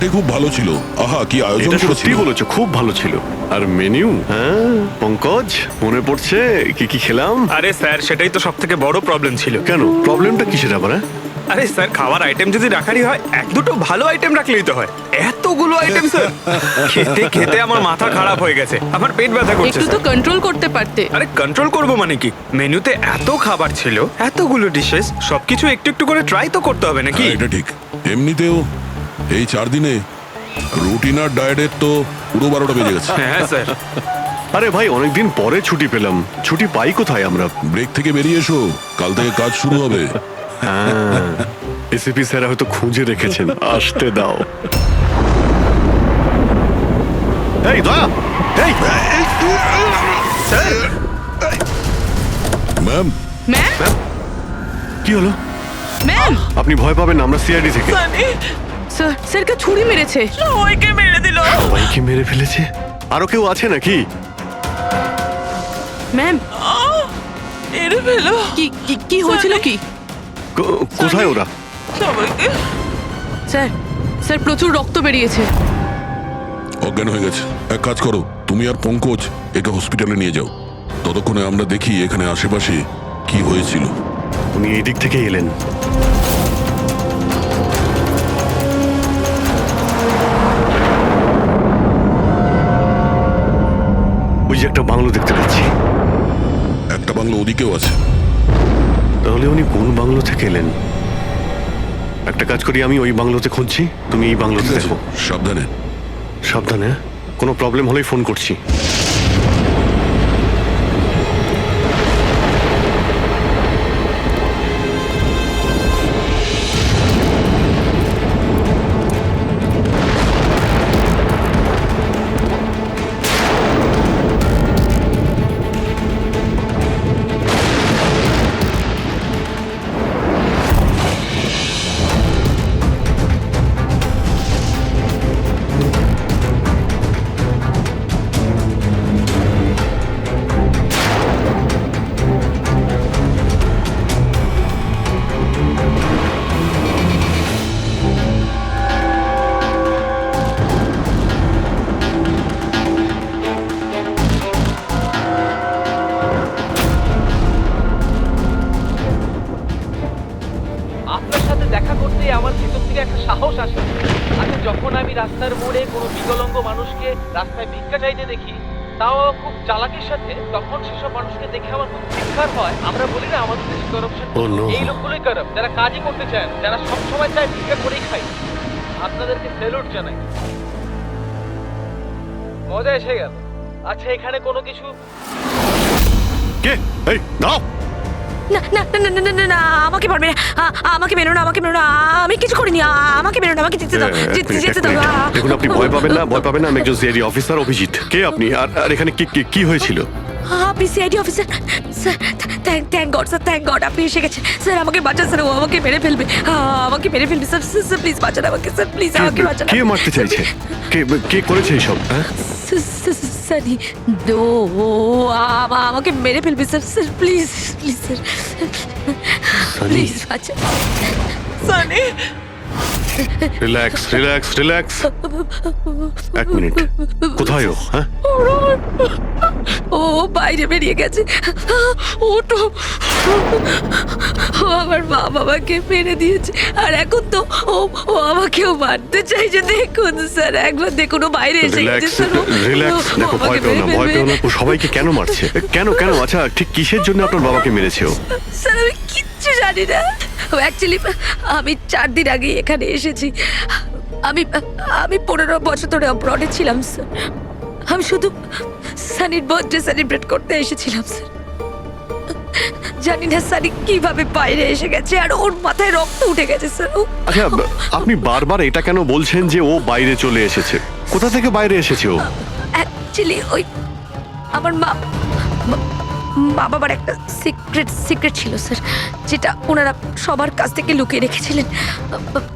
Party খুব ভালো ছিল। আহা, কি আয়োজন এটা সত্যি করেছিল। বলেছো, খুব ভালো ছিল। আর মেনু, হ্যাঁ পঙ্কজ, মনে পড়ছে কি কি খেলাম? আরে স্যার, সেটাই তো সব থেকে বড় প্রবলেম ছিল। কেন, প্রবলেমটা কিসের আবার? আরে স্যার, খাওয়ার আইটেম যদি রাখারই হয়, এক দুটো ভালো আইটেম রাখলেই তো হয়। এতগুলো আইটেম স্যার, খেতে খেতে আমার মাথা খারাপ হয়ে গেছে, আমার পেট ব্যথা করছে একটু তো স্যার। কন্ট্রোল করতে পারতে। আরে কন্ট্রোল করবো মানে কি? মেনুতে এত খাবার ছিল, এতগুলো ডিশেস, সবকিছু একটু একটু করে ট্রাই তো করতে হবে নাকি? হ্যাঁ, এটা ঠিক। এমনিতেও এই 4 দিনে রুটিন আর ডায়েটের তো পুরো 12টা বেজে গেছে। হ্যাঁ স্যার। আরে ভাই, অনেকদিন পরে ছুটি পেলাম, ছুটি পাই কোথায় আমরা? ব্রেক থেকে বেরিয়ে এসো, কাল থেকে কাজ শুরু হবে। এসিপি স্যার হয়তো খুঁজে রেখেছেন, আসতে দাও। এই দয়া, এই ম্যাম, ম্যাম, কি হলো? ম্যাম, আপনি ভয় পাবেন না, আমরা সিআইডি থেকে। স্যার, স্যারকে ছুরি মেরেছে। সবাইকে মেরে দিল। সবাইকে মেরে ফেলেছে? আরো কেউ আছে নাকি? ম্যাম, মেরে ফেলো কি কি কি হয়েছিল কি? কোথায় ওরা? সবাইকে। স্যার, স্যার প্রচুর রক্ত বেরিয়েছে। অজ্ঞান হয়ে গেছে। এক কাজ করো, তুমি আর পঙ্কজ একে হসপিটালে নিয়ে যাও। ততক্ষণে আমরা দেখি এখানে আশেপাশে কি হয়েছিল। উনি এই দিক থেকে এলেন। ওই যে একটা বাংলো দেখতে পাচ্ছি। একটা বাংলো ওদিকেও আছে। তাহলে উনি কোন বাংলো থেকে এলেন? একটা কাজ করি, আমি ওই বাংলোতে খুঁজছি, তুমি এই বাংলোতে ঠিক আছে, দেখো। সাবধানে। সাবধানে, কোনো প্রবলেম হলেই ফোন করছি। আপনার সাথে দেখা করতে আমার ভিতর থেকে একটা সাহস আসে। আচ্ছা, যখন আমি রাস্তার মোড়ে কোনো বিকলাঙ্গ মানুষকে রাস্তায় ভিক্ষা চাইতে দেখি, তাও খুব চালাকির সাথে, তখন সেসব মানুষকে দেখে আমার খুব ধিক্কার হয়। আমরা বলি না আমাদের দেশে করাপশন, Oh no! এই লোকগুলোই কারাপ্ট, যারা কাজই করতে চায় না, যারা সবসময় চায় ভিক্ষা করেই খায়। আপনাদেরকে স্যালুট জানাই, মজা এসে গেল। আচ্ছা, এখানে কোনো কিছু কে? এই দাও। না না না না না না না, আমাকে পারবে না। আমাকে মেরো না, আমাকে মেরো না। আমি কিছু করিনি। আমাকে মেরো না, আমাকে যেতে দাও, যেতে দাও। দেখুন, আপনি ভয় পাবেন না, ভয় পাবেন না। আমি একজন সিআইডি অফিসার, অভিজিৎ। কে আপনি? আর এখানে কি হয়েছিল? আপনি CID officer? Sir, thank god sir, thank god আপনি এসে গেছেন। স্যার আমাকে বাঁচান স্যার, ও আমাকে মেরে ফেলবে, আমাকে মেরে ফেলবে স্যার। স্যার প্লিজ বাঁচান আমাকে স্যার, প্লিজ আমাকে বাঁচান। কে মারতে চাইছে? কে করেছে এইসব? হ্যাঁ, সানি, ও আমাকে মেরে ফেলবে sir. Sir please, please sir, please বাঁচান। Sunny, relax relax relax. এক মিনিট, কোথায় ও? হ্যাঁ, ও বাইরে বেরিয়ে গেছে। ওটো, ও আমার মা বাবাকে মেরে দিয়েছে, আর এখন তো ও আমাকেও মারতে চাইছে। দেখুন স্যার, একবার দেখুন, ও বাইরে এসে গেছে রিল্যাক্স স্যার। রিল্যাক্স। দেখো, ভয় পেও না, ভয় পেও না। ও সবাইকে কেন মারছে? কেন? আচ্ছা, ঠিক কিসের জন্য আপনার বাবাকে মেরেছে ও? স্যার আমি কিচ্ছু জানি না। অ্যাকচুয়ালি আমি 4 দিন আগে এখানে এসেছি। আমি 15 বছর ধরে অব্রডে ছিলাম স্যার। আমি শুধু সানির বার্থডে সেলিব্রেট করতে এসেছিলাম স্যার। জানি না সানি কিভাবে বাইরে এসে গেছে, আর ওর মাথায় রক্ত উঠে গেছে স্যার। আচ্ছা, আপনি বারবার এটা কেন বলছেন যে ও বাইরে চলে এসেছে? কোথা থেকে বাইরে এসেছে ও? অ্যাকচুয়ালি ওই আমার মা বাবার একটা সিক্রেট ছিল স্যার, যেটা ওনারা সবার কাছ থেকে লুকিয়ে রেখেছিলেন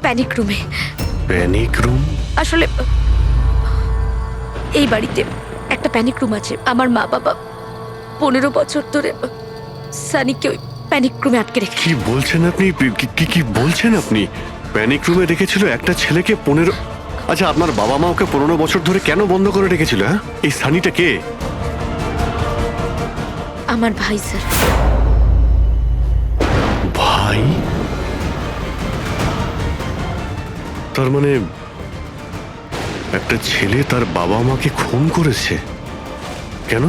প্যানিক রুমে। Panic room? আসলে এই বাড়িতে একটা প্যানিক রুম আছে। আমার মা বাবা 15 বছর ধরে সানিকে ওই প্যানিক রুমে আটকে রেখে। কি বলছেন আপনি? কি বলছেন আপনি? প্যানিক রুমে রেখেছিল একটা ছেলেকে 15? আচ্ছা, আপনার বাবা মা ওকে 15 বছর ধরে কেন বন্ধ করে রেখেছিল? হ্যাঁ, এই সানিটা কে? আমার ভাই স্যার। ভাই? তার মানে একটা ছেলে তার বাবা মাকে খুন করেছে? কেন?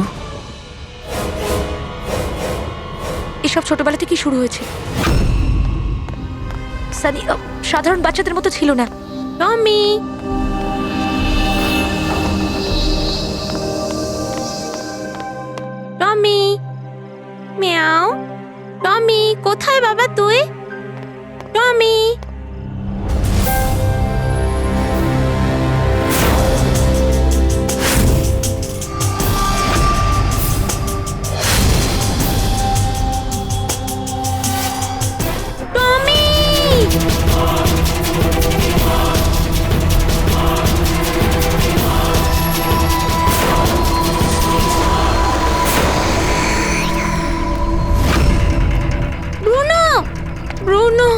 এসব ছোটবেলা থেকেই শুরু হয়েছে। সানি সাধারণ বাচ্চাদের মতো ছিল না। টমি, টমি, মিয়াও। টমি, কোথায় বাবা তুই? টমি। টমি! ব্রুনো! ব্রুনো!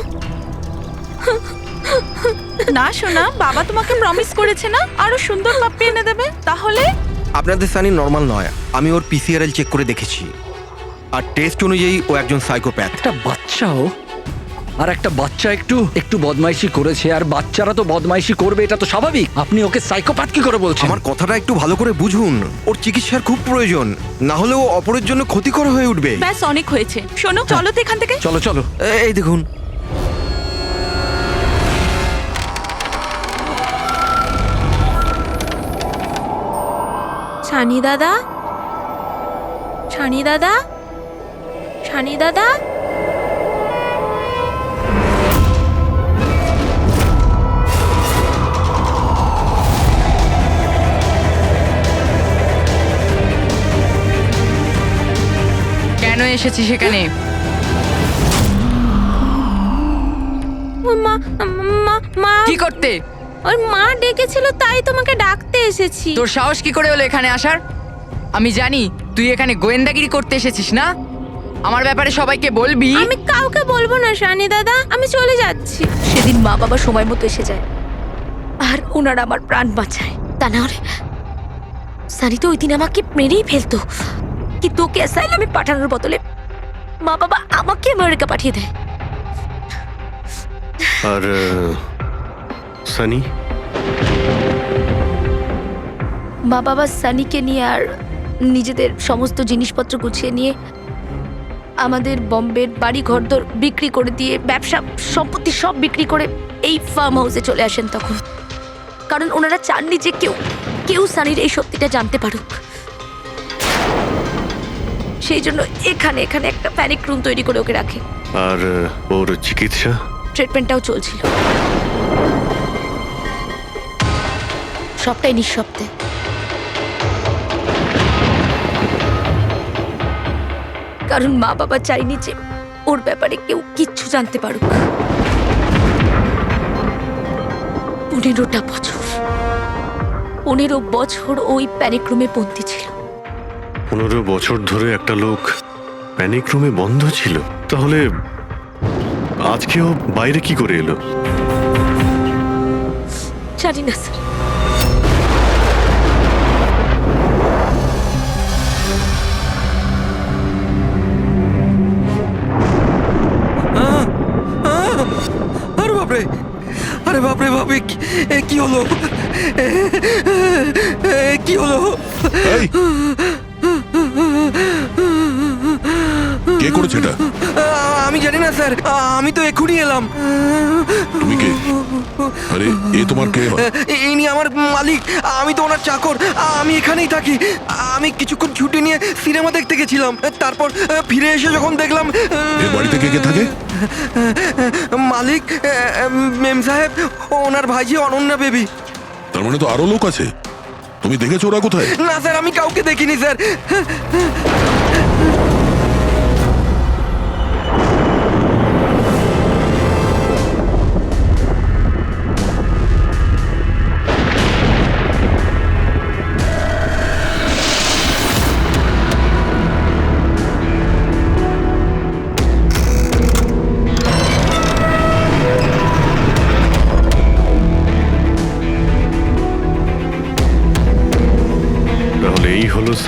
না শোনা, বাবা তোমাকে প্রমিস করেছে না আরো সুন্দর পাপ্পি এনে দেবে। তাহলে আপনাদের সানি নর্মাল নয়, আমি ওর পিসিআরএল চেক করে দেখেছি, আর টেস্ট অনুযায়ী ও একজন সাইকোপ্যাথ। একটা বাচ্চাও, আর একটা বাচ্চা একটু একটু বদমাইশি করেছে, আর বাচ্চারা তো বদমাইশি করবে, এটা তো স্বাভাবিক। আপনি ওকে সাইকোপ্যাথ কি করে বলছেন? আমার কথাটা একটু ভালো করে বুঝুন, ওর চিকিৎসার খুব প্রয়োজন, না হলে ও অপরের জন্য ক্ষতিকর হয়ে উঠবে। ব্যাস অনেক হয়েছে। শোনো, চলো তো এখান থেকে। চলো চলো। এই দেখুন, ছানি দাদা, ছানি দাদা, ছানি দাদা। কেন এসেছি সেখানে? মা মা মা কি করতে? ওর মা ডেকেছিল, তাই তোমাকে ডাকতে এসেছি। তোর সাহস কি করে হলো এখানে আসার? আমি জানি তুই এখানে গোয়েন্দাগিরি করতে এসেছিস না। আমার ব্যাপারে সবাইকে বলবি। আমি কাউকে বলবো না শানি দাদা, আমি চলে যাচ্ছি। সেদিন মা বাবা সময় মতো এসে যায়, আর ওনারা আমার প্রাণ বাঁচায়। তা না হলে সানি তো ওই দিন আমাকে মেরেই ফেলতো, কিন্তু ওকে অ্যাসাইলামে পাঠানোর বদলে মা বাবা আমাকে আমেরিকা পাঠিয়ে দেয়। আর সানি? মা বাবা সানিকে নিয়ে আর নিজেদের সমস্ত জিনিসপত্র গুছিয়ে নিয়ে আমাদের বম্বের বাড়ি ঘরদোর বিক্রি করে দিয়ে, ব্যবসা সম্পত্তি সব বিক্রি করে এই ফার্ম হাউসে চলে আসেন তখন। কারণ ওনারা চাননি যে কেউ কেউ সানির এই সত্যিটা জানতে পারুক। সেই জন্য এখানে এখানে একটা প্যানিক রুম তৈরি করে ওকে রাখে। আর ওর চিকিৎসা? ট্রিটমেন্টটাও চলছিল, সবটাই নিঃশব্দে। কারণ মা বাবা চাইনি যে ওর ব্যাপারে কেউ কিচ্ছু জানতে পারুক। 15টা বছর, 15 বছর ওই প্যানিক রুমে বন্দী ছিল। 15 বছর ধরে একটা লোক প্যানিক রুমে বন্ধ ছিল, তাহলে আজকেও বাইরে কি করে এলো? জানি না স্যার। আরে বাপরে, আরে বাপরে বাপরে, কি হলো? কি হলো? এই, কে করেছে এটা? আমি জানি না স্যার, আমি তো এক্ষুনি এলাম। তুমি কে? আরে এ তোমার কে হয়? ইনি আমার মালিক, আমি তো ওনার চাকর। আমি এখানেই থাকি। আমি কিছুক্ষণ ছুটি নিয়ে সিনেমা দেখতে গেছিলাম, তারপর ফিরে এসে যখন দেখলাম এ বাড়িতে কে কে থাকে? মালিক, মেম সাহেব, ওনার ভাইজি অনন্যা বেবি। তার মানে তো আরো লোক আছে। তুমি দেখেছো ওরা কোথায়? না স্যার, আমি কাউকে দেখিনি স্যার।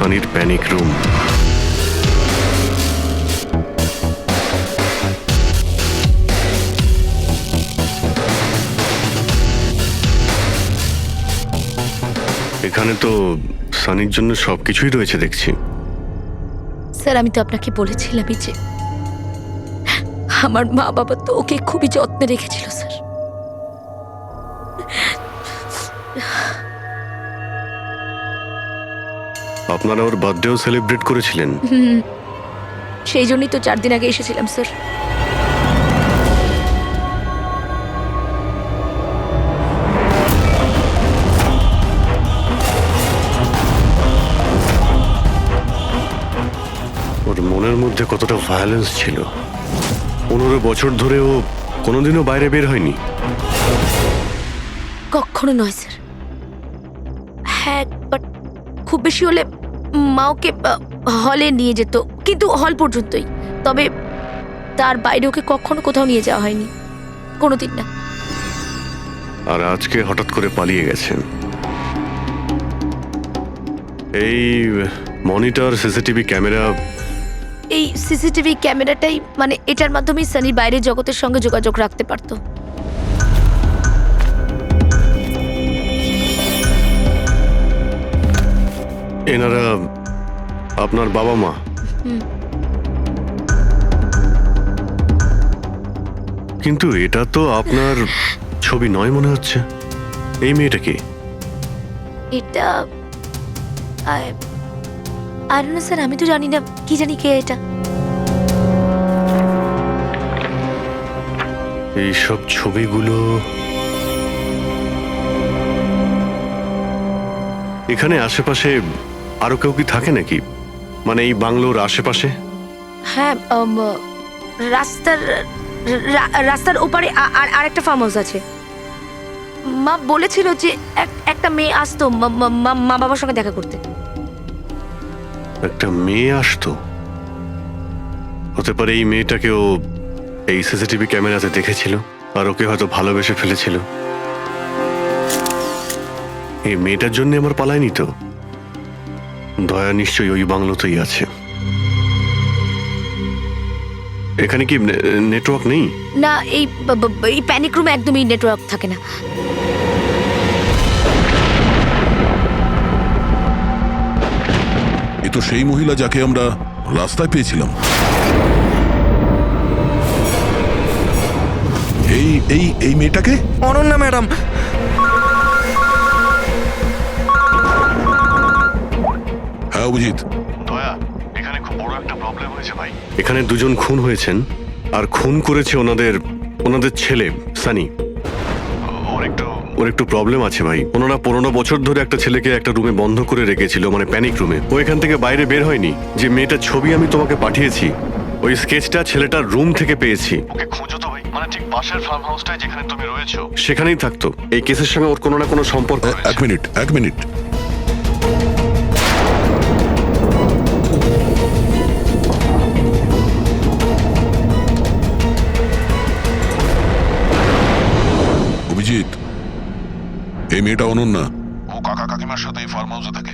সানির panic room. এখানে তো সানির জন্য সবকিছুই রয়েছে দেখছি। স্যার আমি তো আপনাকে বলেছিলামই যে আমার মা বাবা তো ওকে খুবই যত্নে রেখেছিল স্যার। আপনারা ওর বার্থডেও সেলিব্রেট করেছিলেন? সেই জন্যই তো 4 দিন আগে এসেছিলাম স্যার। ওর মনের মধ্যে কতটা ভায়োলেন্স ছিল। 15 বছর ধরে ও কোনোদিনও বাইরে বের হয়নি। কখনো নয় স্যার। হ্যাঁ বাট খুব বেশি হলে মা ওকে হলে নিয়ে যেত, কিন্তু হল পর্যন্তই। তবে তার বাইরে ওকে কখনো কোথাও নিয়ে যাওয়া হয়নি, কোনোদিন না। আর আজকে হঠাৎ করে পালিয়ে গেছেন। এই মনিটর, সিসিটিভি ক্যামেরা, এই সিসিটিভি ক্যামেরাটাই মানে এটার মাধ্যমেই সানি বাইরের জগতের সঙ্গে যোগাযোগ রাখতে পারতো। এনারা আপনার বাবা মা? কিন্তু এটা তো আপনার ছবি নয় মনে হচ্ছে। এই মেয়েটা কি? এটা আর না স্যার, আমি তো জানি না, কি জানি কে এটা। এইসব ছবিগুলো এখানে আশেপাশে আরো কেউ কি থাকে নাকি? মানে এই বাংলোর আশেপাশে? হ্যাঁ, রাস্তার ওপারে আর একটা ফার্ম হাউস আছে। মা বলেছিল যে একটা মেয়ে আসতো মা বাবার সঙ্গে দেখা করতে। একটা মেয়ে আসতো? হতে পারে এই মেয়েটাকেও এই সিসিটিভি ক্যামেরাতে দেখেছিল আর ওকে হয়তো ভালোবেসে ফেলেছিল। এই মেয়েটার জন্য আমার পালায়নি তো। দয়া নিশ্চয়ই ওই বাংলোতেই আছে। এখানে কি নেটওয়ার্ক নেই? না, এই প্যানিক রুমে একদমই নেটওয়ার্ক থাকে না। এ তো সেই মহিলা যাকে আমরা রাস্তায় পেয়েছিলাম। এই এই এই মেয়েটাকে? অনন্যা ম্যাডাম। হ্যাঁ অভিজিৎ। দয়া, এখানে খুব বড় একটা প্রবলেম হয়েছে ভাই। এখানে দুজন খুন হয়েছেন আর খুন করেছে ওনাদের ছেলে সানি। ওর একটু প্রবলেম আছে ভাই। ওনারা 15 বছর ধরে একটা ছেলেকে একটা রুমে বন্ধ করে রেখেছিল, মানে প্যানিক রুমে। ও এখান থেকে বাইরে বের হয়নি। যে মেয়েটার ছবি আমি তোমাকে পাঠিয়েছি, ওই স্কেচটা ছেলেটার রুম থেকে পেয়েছি। ওকে খোঁজো তো ভাই, মানে ঠিক পাশের ফার্ম হাউসটায় যেখানে তুমি রয়েছো সেখানেই থাকতো। এই কেসের সঙ্গে ওর কোনো না কোনো সম্পর্ক রয়েছে। এক মিনিট। অভিজিৎ, এই মেয়েটা অনন্যা। ও কাকা কাকিমার সাথে ফার্ম হাউসে থাকে।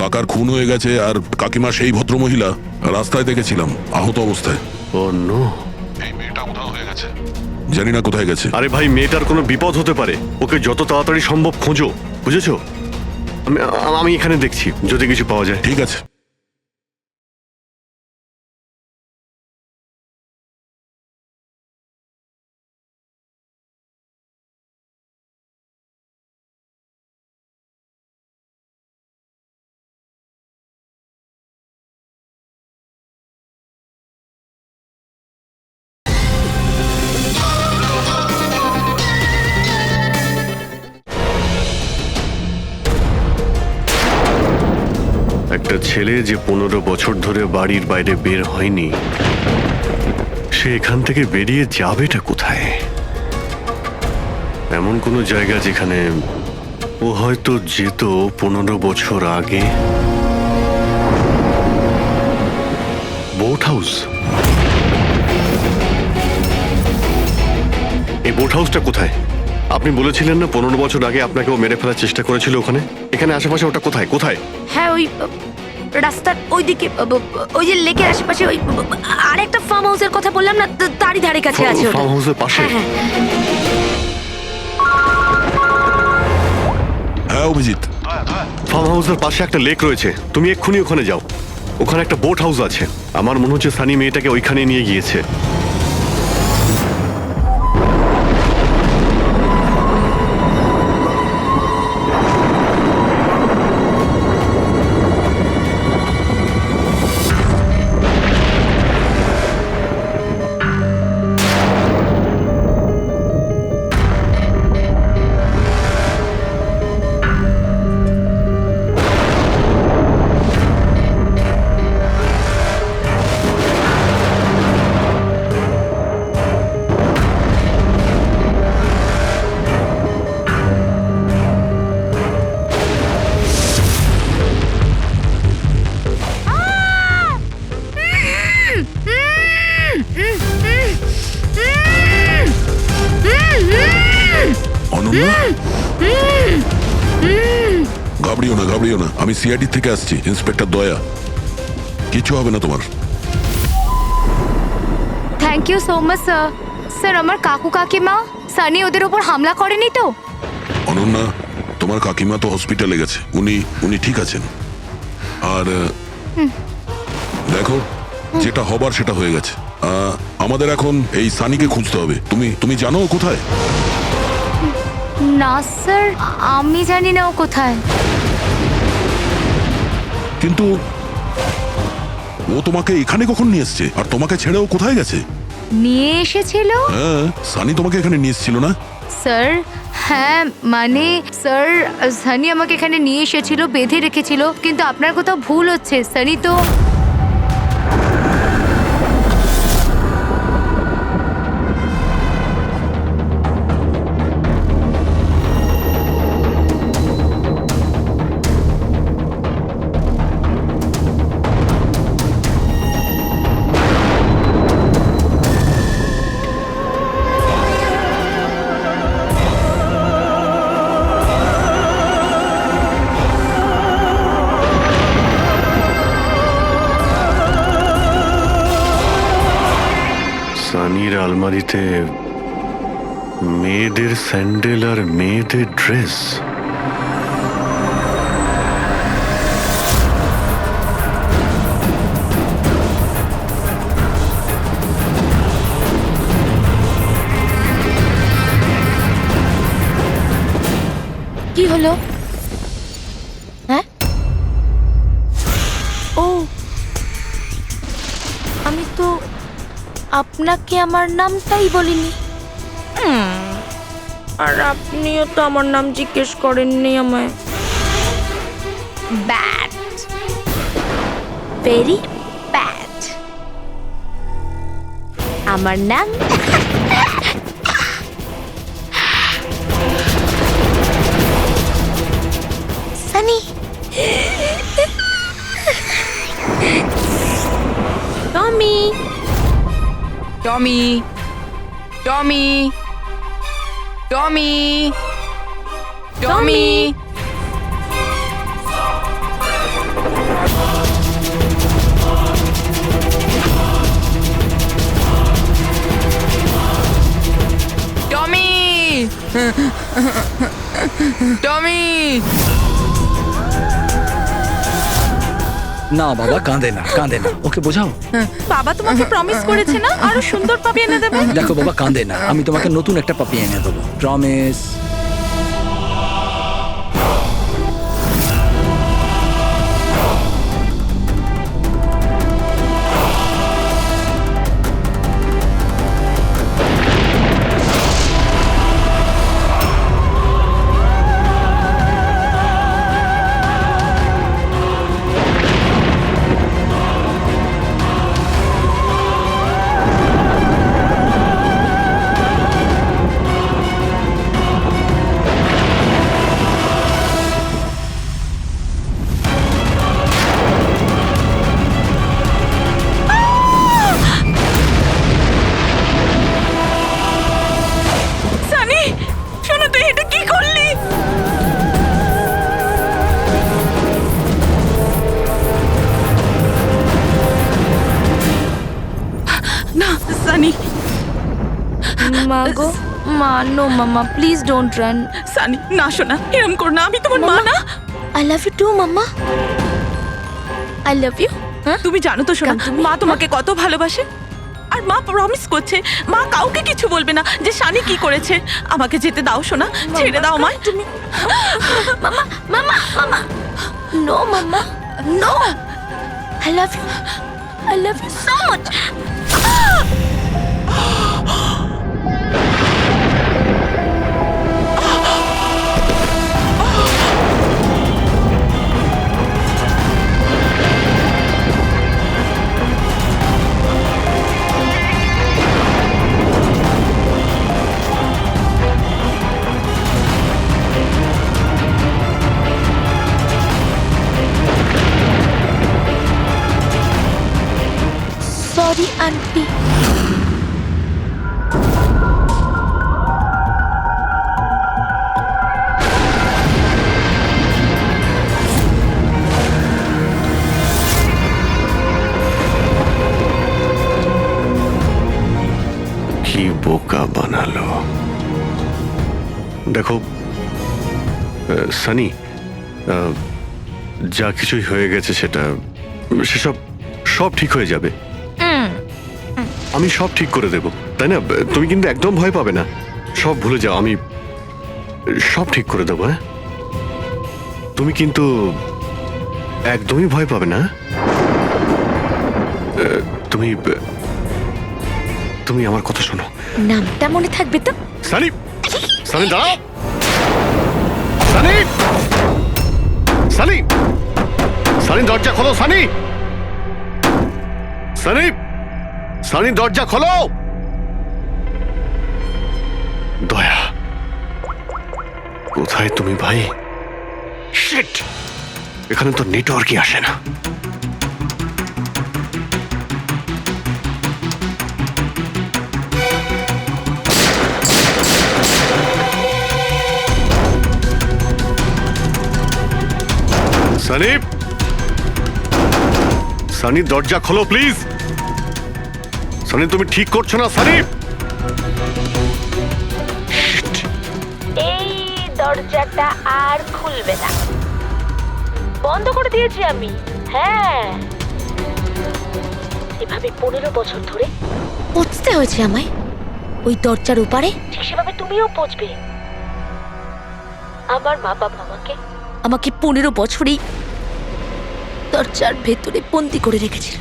কাকার খুন হয়ে গেছে আর কাকিমা সেই ভদ্র মহিলা রাস্তায় দেখেছিলাম আহত অবস্থায়। ও নো। এই মেয়েটা উধাও হয়ে গেছে, জানি না কোথায় গেছে। আরে ভাই, মেয়েটার কোনো বিপদ হতে পারে। ওকে যত তাড়াতাড়ি সম্ভব খোঁজো, বুঝেছো? আমি এখানে দেখছি যদি কিছু পাওয়া যায়। ঠিক আছে। একটা ছেলে যে 15 বছর ধরে বাড়ির বাইরে বের হয়নি, সে এখান থেকে বেরিয়ে যাবেটা কোথায়? এমন কোনো জায়গা যেখানে ও হয়তো যেত 15 বছর আগে। Boat house. এই বোট হাউসটা কোথায়? আপনি বলেছিলেন না 15 বছর আগে আপনাকে ও মেরে ফেলার চেষ্টা করেছিল ওখানে? এখানে আশেপাশে ওটা কোথায় কোথায়? হ্যাঁ ওই রাস্তার ওইদিকে ওই যে লেকের আশেপাশে ওই আরেকটা ফার্ম হাউসের কথা বললাম না, তারই ধারে কাছে আছে ওটা। ফার্ম হাউসের পাশে? হ্যাঁ, হ্যাঁ। হ্যাঁ অভিজিৎ, ফার্ম হাউসের পাশে একটা লেক রয়েছে, তুমি এক্ষুনি ওখানে যাও। ওখানে একটা বোট হাউস আছে, আমার মনে হচ্ছে সানি মেয়েটাকে ওইখানে নিয়ে গিয়েছে। অনন্যা, ঘাবড়িও না, আমি সিআইডি থেকে আসছি, ইন্সপেক্টর দয়া। কিছু হবে না তোমার। Thank you so much sir. Sir আমার কাকু কাকিমা সানি ওদের উপর হামলা করেনি তো? অনন্যা, তোমার কাকিমা তো হসপিটালে গেছে, উনি ঠিক আছেন। আর দেখো, যেটা হবার সেটা হয়ে গেছে। আমাদের এখন এই সানিকে খুঁজতে হবে। তুমি জানো ও কোথায়? না স্যার, আমি জানি না ও কোথায়। কিন্তু ও তোমাকে এখানে কখন নিয়ে এসছে, আর তোমাকে ছেড়ে ও কোথায় গেছে? নিয়ে এসেছিল? হ্যাঁ, সানি তোমাকে এখানে নিয়ে এসেছিল না? স্যার হ্যাঁ, মানে স্যার সানি আমাকে এখানে নিয়ে এসেছিল, বেঁধে রেখেছিল, কিন্তু আপনার কোথাও ভুল হচ্ছে। সানি তো সানির আলমারিতে মেয়েদের স্যান্ডেল আর মেয়েদের ড্রেস। কি হলো? হ্যাঁ, ও আমি তো আপনাকে আমার নামটাই বলিনি, আর আপনিও তো আমার নাম জিজ্ঞেস করেননি আমায়। Bad, very bad. আমার নাম সানি। টমি, টমি, টমি, টমি, টমি। টমি, টমি। না বাবা, কাঁদে না, ওকে বোঝাও। বাবা তোমাকে প্রমিস করেছে না আরো সুন্দর পাপি এনে দেবে? দেখো বাবা, কাঁদে না, আমি তোমাকে নতুন একটা পাপি এনে দেবো, প্রমিস। মা গো মা, no mamma, please don't run. Sunny না শোনা, এরম কর না, আমি তোমার মা না। I love you too mamma, I love you. হ্যাঁ, তুমি জানো তো শোনা, কাম তুমি। মা তোমাকে কত ভালোবাসে। আর মা প্রমিস করছে মা কাউকে কিছু বলবে না যে সানি কি করেছে। আমাকে যেতে দাও শোনা, ছেড়ে দাও আমায়। তুমি mamma mamma mamma, no mamma, no, I love you so much. Sorry aunty. কি বোকা বানালো। দেখো সানি, যা কিছুই হয়ে গেছে সেসব সব ঠিক হয়ে যাবে। আমি সব ঠিক করে দেব, তাই না? তুমি কিন্তু একদম ভয় পাবে না, সব ভুলে যাও, আমি সব ঠিক করে দেবো। হ্যাঁ, তুমি কিন্তু একদমই ভয় পাবে না। তুমি তুমি আমার কথা শোনো। নামটা মনে থাকবে তো? সানি, সানি দাঁড়াও। সানি, সানি, সানি দরজা খোলো। সানি, সানি, সানি দরজা খোলো। দয়া, কোথায় তুমি ভাই? শিট, এখানে তো নেটওয়ার্কই আসে না। সানি, সানি দরজা খোলো প্লিজ। সানি, তুমি ঠিক করছো না সানি। এই দরজাটা আর খুলবে না, বন্ধ করে দিয়েছি আমি। হ্যাঁ, এভাবে 15 বছর ধরে পৌঁছতে হয়েছে আমায় ওই দরজার ওপারে, ঠিক সেভাবে তুমিও পৌঁছবে। আমার মা বাবা আমাকে 15 বছরই দরজার ভেতরে বন্দি করে রেখেছিল,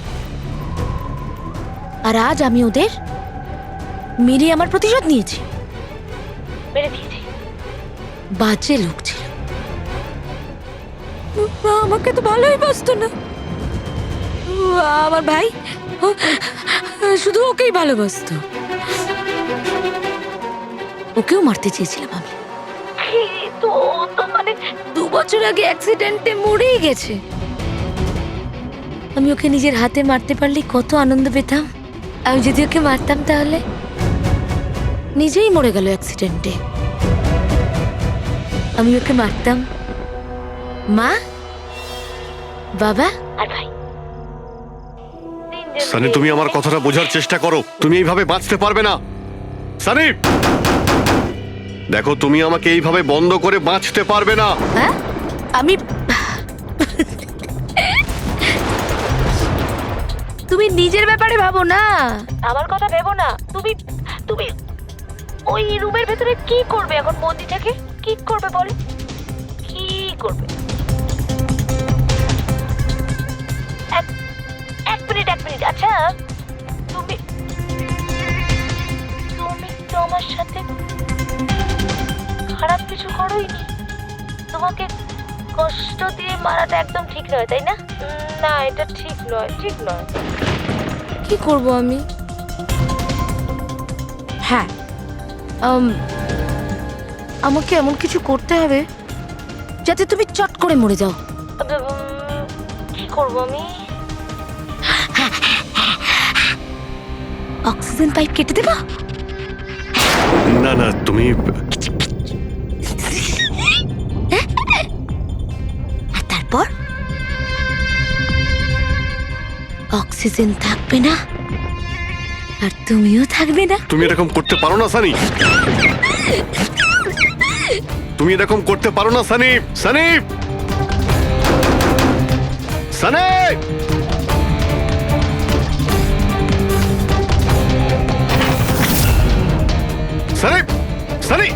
আর আজ আমি ওদের মেরে আমার প্রতিশোধ নিয়েছি। মেরে দিয়েছি। বাজে লোক ছিল, আমাকে তো ভালোই বাসতো না। আমার ভাই শুধু ওকেই ভালোবাসতো, ওকেও মারতে চেয়েছিলাম আমি, তো মানে 2 বছর আগে অ্যাক্সিডেন্টে মরেই গেছে। আমি ওকে নিজের হাতে মারতে পারলে কত আনন্দ পেতাম। আমি যদি ওকে মারতাম তাহলে নিজেই মরে গেল অ্যাক্সিডেন্টে। আমি ওকে মারতাম, মা, বাবা আর ভাই। সানি, তুমি আমার কথাটা বোঝার চেষ্টা করো। তুমি এইভাবে বাঁচতে পারবে না সানি। দেখো, তুমি আমাকে এইভাবে বন্ধ করে বাঁচতে পারবে না। হ্যাঁ, আমি তুমি নিজের ব্যাপারে ভাবো না, আমার কথা ভেবো না। তুমি তুমি ওই রুমের ভেতরে কি করবে এখন? বন্দি থেকে কি করবে বলো? কি করবে? এক মিনিট। আচ্ছা, তুমি তো আমার সাথে খারাপ কিছু করোইনি। তোমাকে কষ্ট দিয়ে মারাটা একদম ঠিক নয়, তাই না? না, এটা ঠিক নয়। কি করব আমি? হ্যাঁ, আমাকে এমন কিছু করতে হবে যাতে তুমি চট করে মরে যাও। কি করব আমি? অক্সিজেন পাইপ কেটে দেবো? না না, তুমি আর তারপর অক্সিজেন থাকবে না, আর তুমিও থাকবে না। তুমি এরকম করতে পারো না সানি, তুমি এরকম করতে পারো না সানি। সানি, সানি, সানি, সানি।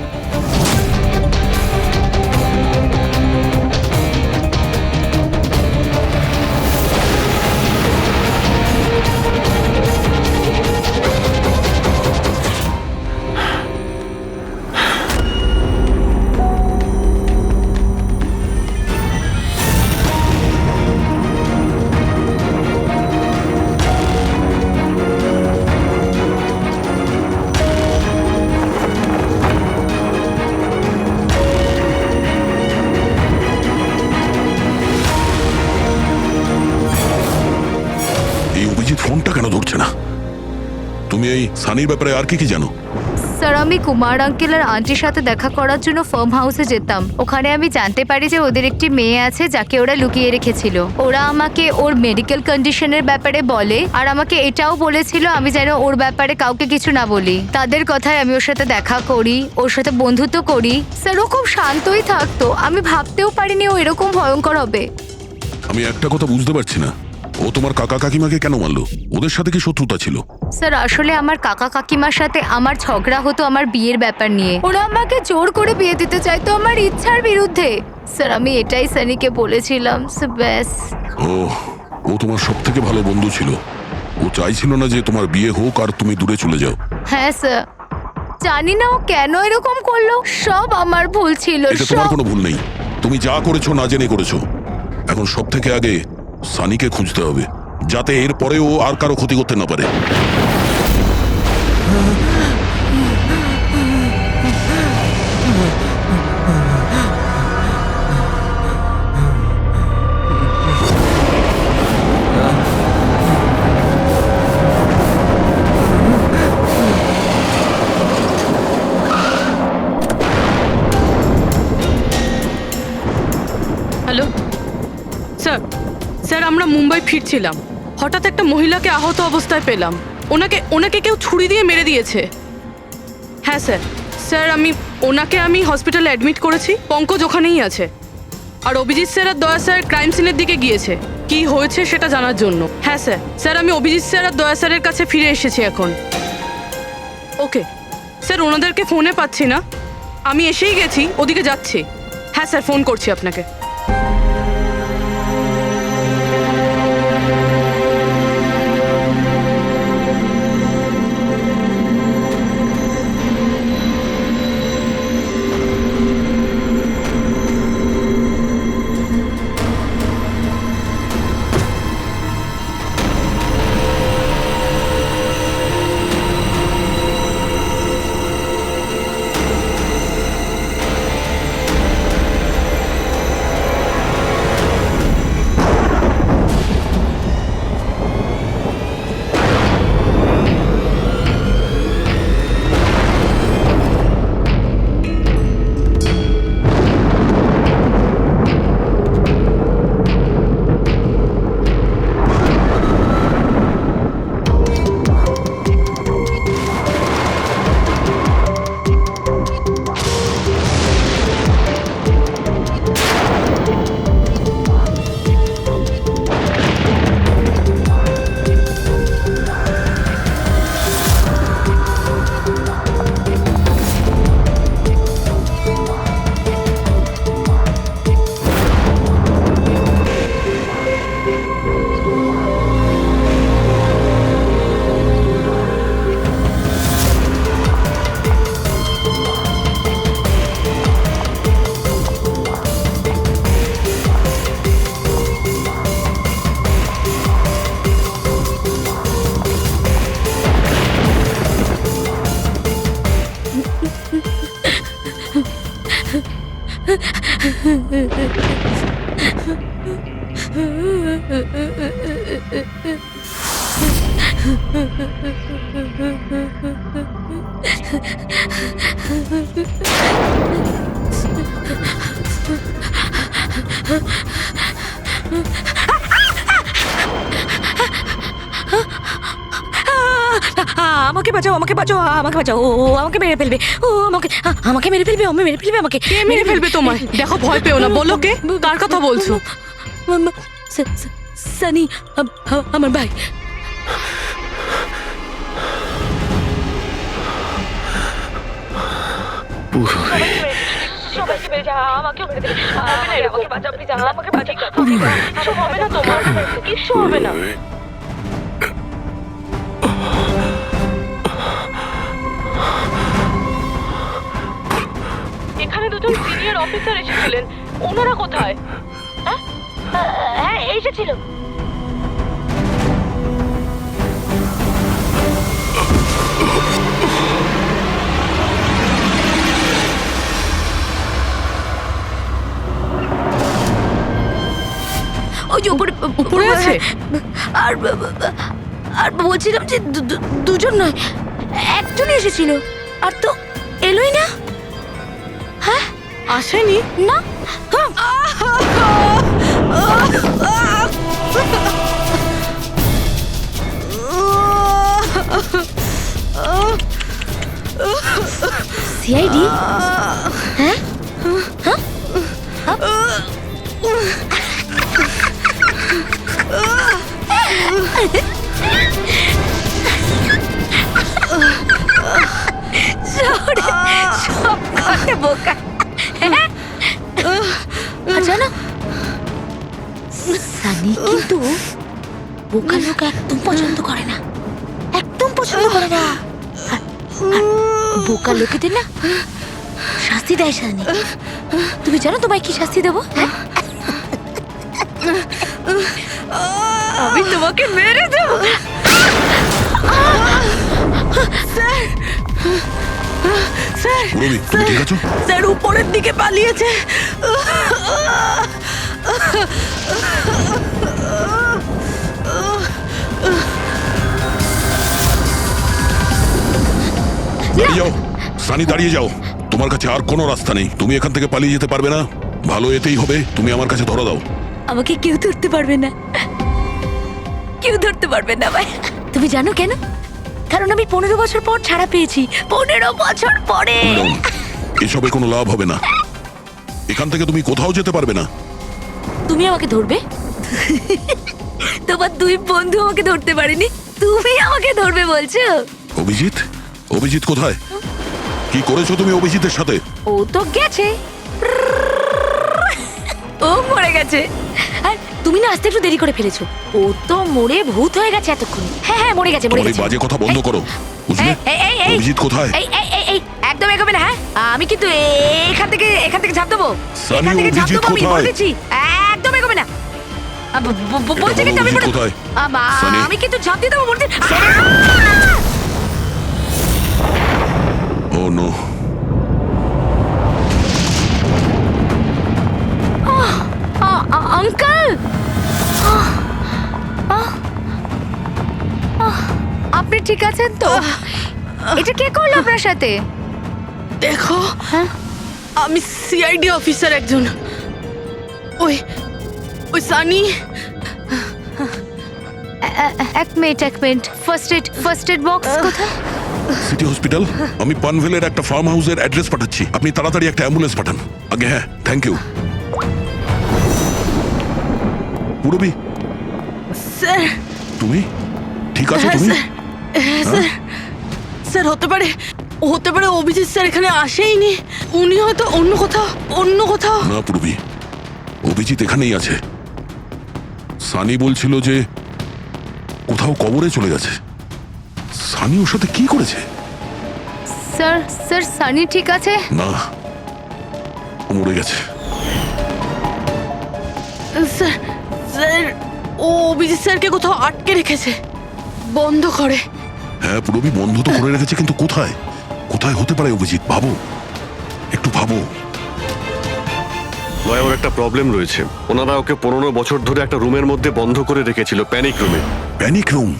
এই অভিজিৎ ফোনটা কেন ধরছে না? তুমি এই সানির ব্যাপারে আর কি কি জানো? স্যার আমি কুমার আঙ্কেল আর আন্টির সাথে দেখা করার জন্য ফার্ম হাউসে যেতাম। ওখানে আমি জানতে পারি যে ওদের একটি মেয়ে আছে যাকে ওরা লুকিয়ে রেখেছিল। ওরা আমাকে ওর মেডিকেল কন্ডিশনের ব্যাপারে বলে আর আমাকে এটাও বলেছিল আমি যেন ওর ব্যাপারে কাউকে কিছু না বলি। তাদের কথায় আমি ওর সাথে দেখা করি, ওর সাথে বন্ধুত্ব করি। স্যার ও খুব শান্তই থাকতো, আমি ভাবতেও পারিনি ও এরকম ভয়ঙ্কর হবে। আমি একটা কথা বুঝতে পারছি না, ও তোমার কাকা কাকিমাকে কেন মারলো? ওদের সাথে কি শত্রুতা ছিল? স্যার আসলে আমার কাকা কাকিমার সাথে আমার ঝগড়া হতো আমার বিয়ের ব্যাপার নিয়ে। ওরা আমাকে জোর করে বিয়ে দিতে চাইতো আমার ইচ্ছার বিরুদ্ধে। স্যার আমি এটাই সানিকে বলেছিলাম। ব্যাস। ও তোমার সব থেকে ভালো বন্ধু ছিল। ও চাইছিল না যে তোমার বিয়ে হোক আর তুমি দূরে চলে যাও। হ্যাঁ স্যার, জানি না ও কেন এরকম করলো। সব আমার ভুল ছিল। এটা তোমার কোনো ভুল নেই, তুমি যা করেছো না জেনে করেছো। এখন সব থেকে আগে সানিকে খুঁজতে হবে, যাতে এর পরে ও আর কারো ক্ষতি করতে না পারে। হ্যালো স্যার, স্যার আমরা মুম্বাই ফিরছিলাম, হঠাৎ একটা মহিলাকে আহত অবস্থায় পেলাম। ওনাকে কেউ ছুরি দিয়ে মেরে দিয়েছে। হ্যাঁ স্যার, স্যার ওনাকে হসপিটালে অ্যাডমিট করেছি। পঙ্কজ ওখানেই আছে। আর অভিজিৎ স্যার আর দয়া স্যার ক্রাইম সিনের দিকে গিয়েছে কি হয়েছে সেটা জানার জন্য। হ্যাঁ স্যার, স্যার আমি অভিজিৎ স্যার আর দয়া স্যারের কাছে ফিরে এসেছি এখন। ওকে স্যার, ওনাদেরকে ফোনে পাচ্ছি না, আমি এসেই গেছি, ওদিকে যাচ্ছি। হ্যাঁ স্যার, ফোন করছি আপনাকে। আমাকে বাঁচাও, আমাকে বাঁচাও, আমাকে বাঁচাও। ও আমাকে মেরে ফেলবে, ও আমাকে মেরে ফেলবে, মেরে ফেলবে আমাকে। কে মেরে ফেলবে তোমায়? দেখো, ভয় পেও না। বলো কে, কার কথা বলছো? সানি, আমার ভাই। সবাইকে মেরে যা, আমাকেও মেরে দেবে। আমাকে বাঁচাও, প্লিজ, আমাকে বাঁচাও। কিছু হবে না তোমার, কিচ্ছু হবে না। এখানে দুজন সিনিয়র অফিসার এসেছিলেন, ওনারা কোথায়? হ্যাঁ, এসেছিল। ওই যে উপরে আছে? আর আর বলছিলাম যে দুজন নয়, একজনই এসেছিল, আর তো এলোই না। হ্যাঁ, আসেনি? না। সিআইডি? হ্যাঁ, সব কটা বোকা। জানো, সানি কিন্তু বোকা লোক একদম পছন্দ করে না, একদম পছন্দ করে না। আর বোকা লোকেদের না শাস্তি দেয় সানি। তুমি জানো তোমায় কি শাস্তি দেবো? আমি তোমাকে মেরে দেবো। পুরবি, তুমি ঠিক আছো? স্যার উপরের দিকে পালিয়েছে। দাঁড়িয়ে যাও সানি, দাঁড়িয়ে যাও। তোমার কাছে আর কোনো রাস্তা নেই, তুমি এখান থেকে পালিয়ে যেতে পারবে না। ভালো এতেই হবে, তুমি আমার কাছে ধরা দাও। আমাকে কেউ ধরতে পারবে না, কেউ ধরতে পারবে না ভাই। তুমি জানো কেন? কারণ আমি 15 বছর পর ছাড়া পেয়েছি। 15 বছর পরে। এসবে কোনো লাভ হবে না, এখান থেকে তুমি কোথাও যেতে পারবে না। তুমি আমাকে ধরবে? তোমার দুই বন্ধু আমাকে ধরতে পারেনি, তুমি আমাকে ধরবে বলছো? অভিজিৎ, অভিজিৎ কোথায়? কি করেছো তুমি অভিজিতের সাথে? ও তো গেছে, ও মরে গেছে। আর তুমি না আসতে একটু দেরি করে ফেলেছো। ও তো মরে ভূত হয়ে গেছে এতক্ষণ। হ্যাঁ হ্যাঁ, মরে গেছে, মরে তোমার এই গেছে। বাজে কথা বন্ধ করো, বুঝলে? অভিজিৎ কোথায়? এই একদম এগোবে না। হ্যাঁ, আমি কিন্তু এখান থেকে ঝাঁপ দেবো, সানি, এখান থেকে ঝাঁপ অভিজিৎ দেবো, আমি কোথায়? বলে দিচ্ছি। একদম এগোবে না। বলছি কিন্তু আমি অভিজিৎ কোথায়? সানি। আমি কিন্তু ঝাঁপ দিয়ে দেবো বলছি। ও নো। আঙ্কেল, আপনি ঠিক আছেন তো? এটা কে করলো আপনার সাথে? দেখো, আমি সিআইডি অফিসার একজন। ওই ওই সানি। এক মিনিট, ফার্স্ট এড বক্স কোথায়? City hospital. আমি পানভেলের একটা ফার্ম হাউসের অ্যাড্রেস পাঠাচ্ছি, আপনি তাড়াতাড়ি একটা অ্যাম্বুলেন্স পাঠান। আগে হ্যাঁ, থ্যাংক ইউ। Purabi, sir. তুমি ঠিক আছো? হ্যাঁ তুমি স্যার, হ্যাঁ স্যার। স্যার হতে পারে অভিজিৎ স্যার এখানে আসেইনি, উনি হয়তো অন্য কোথাও। না পুরবি, অভিজিৎ এখানেই আছে। সানি বলছিল যে কোথাও কবরে চলে গেছে। সানি ওর সাথে কি করেছে? স্যার সানি ঠিক আছে? না, ও মরে গেছে। স্যার ও অভিজিৎ স্যারকে কোথাও আটকে রেখেছে, বন্ধ করে। হ্যাঁ পুরবি, বন্ধ তো করে রেখেছে, কিন্তু কোথায়? কোথায় হতে পারে অভিজিৎ? ভাবো, একটু ভাবো। লয়া, ওর একটা প্রবলেম রয়েছে। ওনারা ওকে 15 বছর ধরে একটা রুমের মধ্যে বন্ধ করে রেখেছিল, প্যানিক রুমে। Panic room?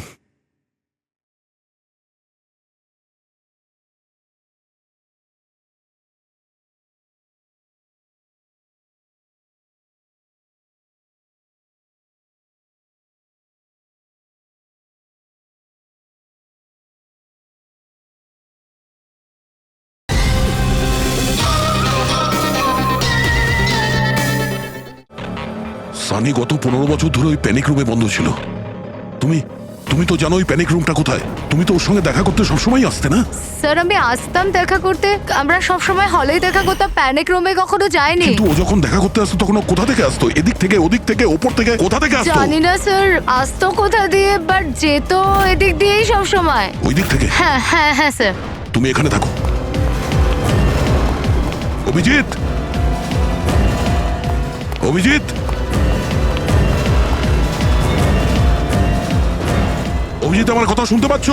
সানি গত 15 বছর ধরে ওই প্যানিক রুমে বন্ধ ছিল। তুমি তুমি তো জানো ওই প্যানিক রুমটা কোথায়। তুমি তো ওর সঙ্গে দেখা করতে সবসময় আসতে না? স্যার আমি আসতাম দেখা করতে, আমরা সব সময় হলেই দেখা করতাম, প্যানিক রুমে কখনো যাইনি। কিন্তু ও যখন দেখা করতে আসতো তখন ও কোথা থেকে আসতো? এদিক থেকে, ওদিক থেকে, ওপর থেকে, কোথা থেকে আসতো? জানি না স্যার, আসতো কোথা দিয়ে, বাট যেত এদিক দিয়েই সব সময়। ওই দিক থেকে? হ্যাঁ হ্যাঁ হ্যাঁ স্যার। তুমি এখানে থাকো। অভিজিৎ, অভিজিৎ, অভিজিৎ, আমার কথা শুনতে পাচ্ছ?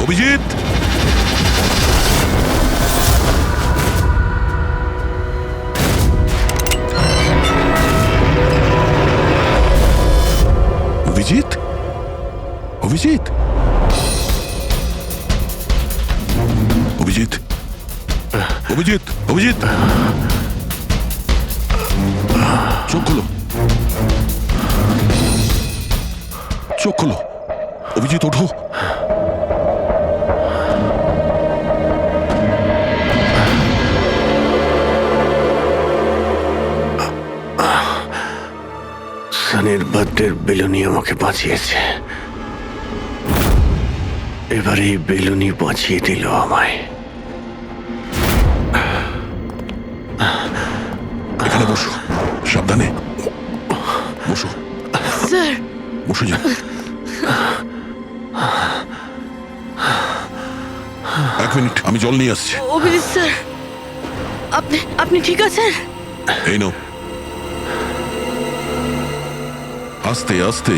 অভিজিৎ, অভিজিৎ, অভিজিৎ, অভিজিৎ, অভিজিৎ, অভিজিৎ, চোখ খোলো, চোখ খোলো, অভিজিৎ ওঠো। সানির বার্থডের বেলুনি আমাকে বাঁচিয়েছে, এবার এই বেলুনি বাঁচিয়ে দিল আমায়। এখানে বসো, সাবধানে বসো। স্যার বসে যাও। এক মিনিট, আমি জল নিয়ে আসছি। অভিজিৎ স্যার, আপনি আপনি ঠিক আছেন? এই নাও। আস্তে আস্তে।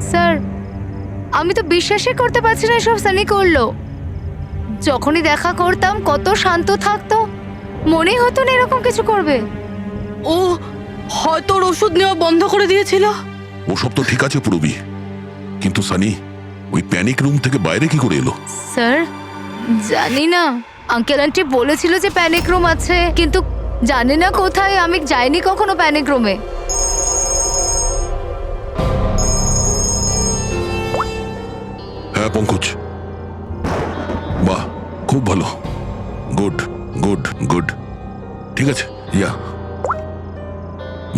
স্যার আমি তো বিশ্বাসই করতে পারছি না সব সানি করলো। যখনই দেখা করতাম কত শান্ত থাকতো, মনেই হতো না এরকম কিছু করবে। ও হয়তো ওর ওষুধ নেওয়া বন্ধ করে দিয়েছিল। ওসব তো ঠিক আছে পুরবি, কিন্তু সানি ওই প্যানিক রুম থেকে বাইরে কি করে এলো? স্যার জানি না, আঙ্কেল আন্টি বলেছিল যে প্যানিক রুম আছে, কিন্তু জানি না কোথায়, আমি যাইনি কখনো প্যানিক রুমে। হ্যাঁ পঙ্কজ, বাহ, খুব ভালো, গুড গুড গুড, ঠিক আছে। ইয়া,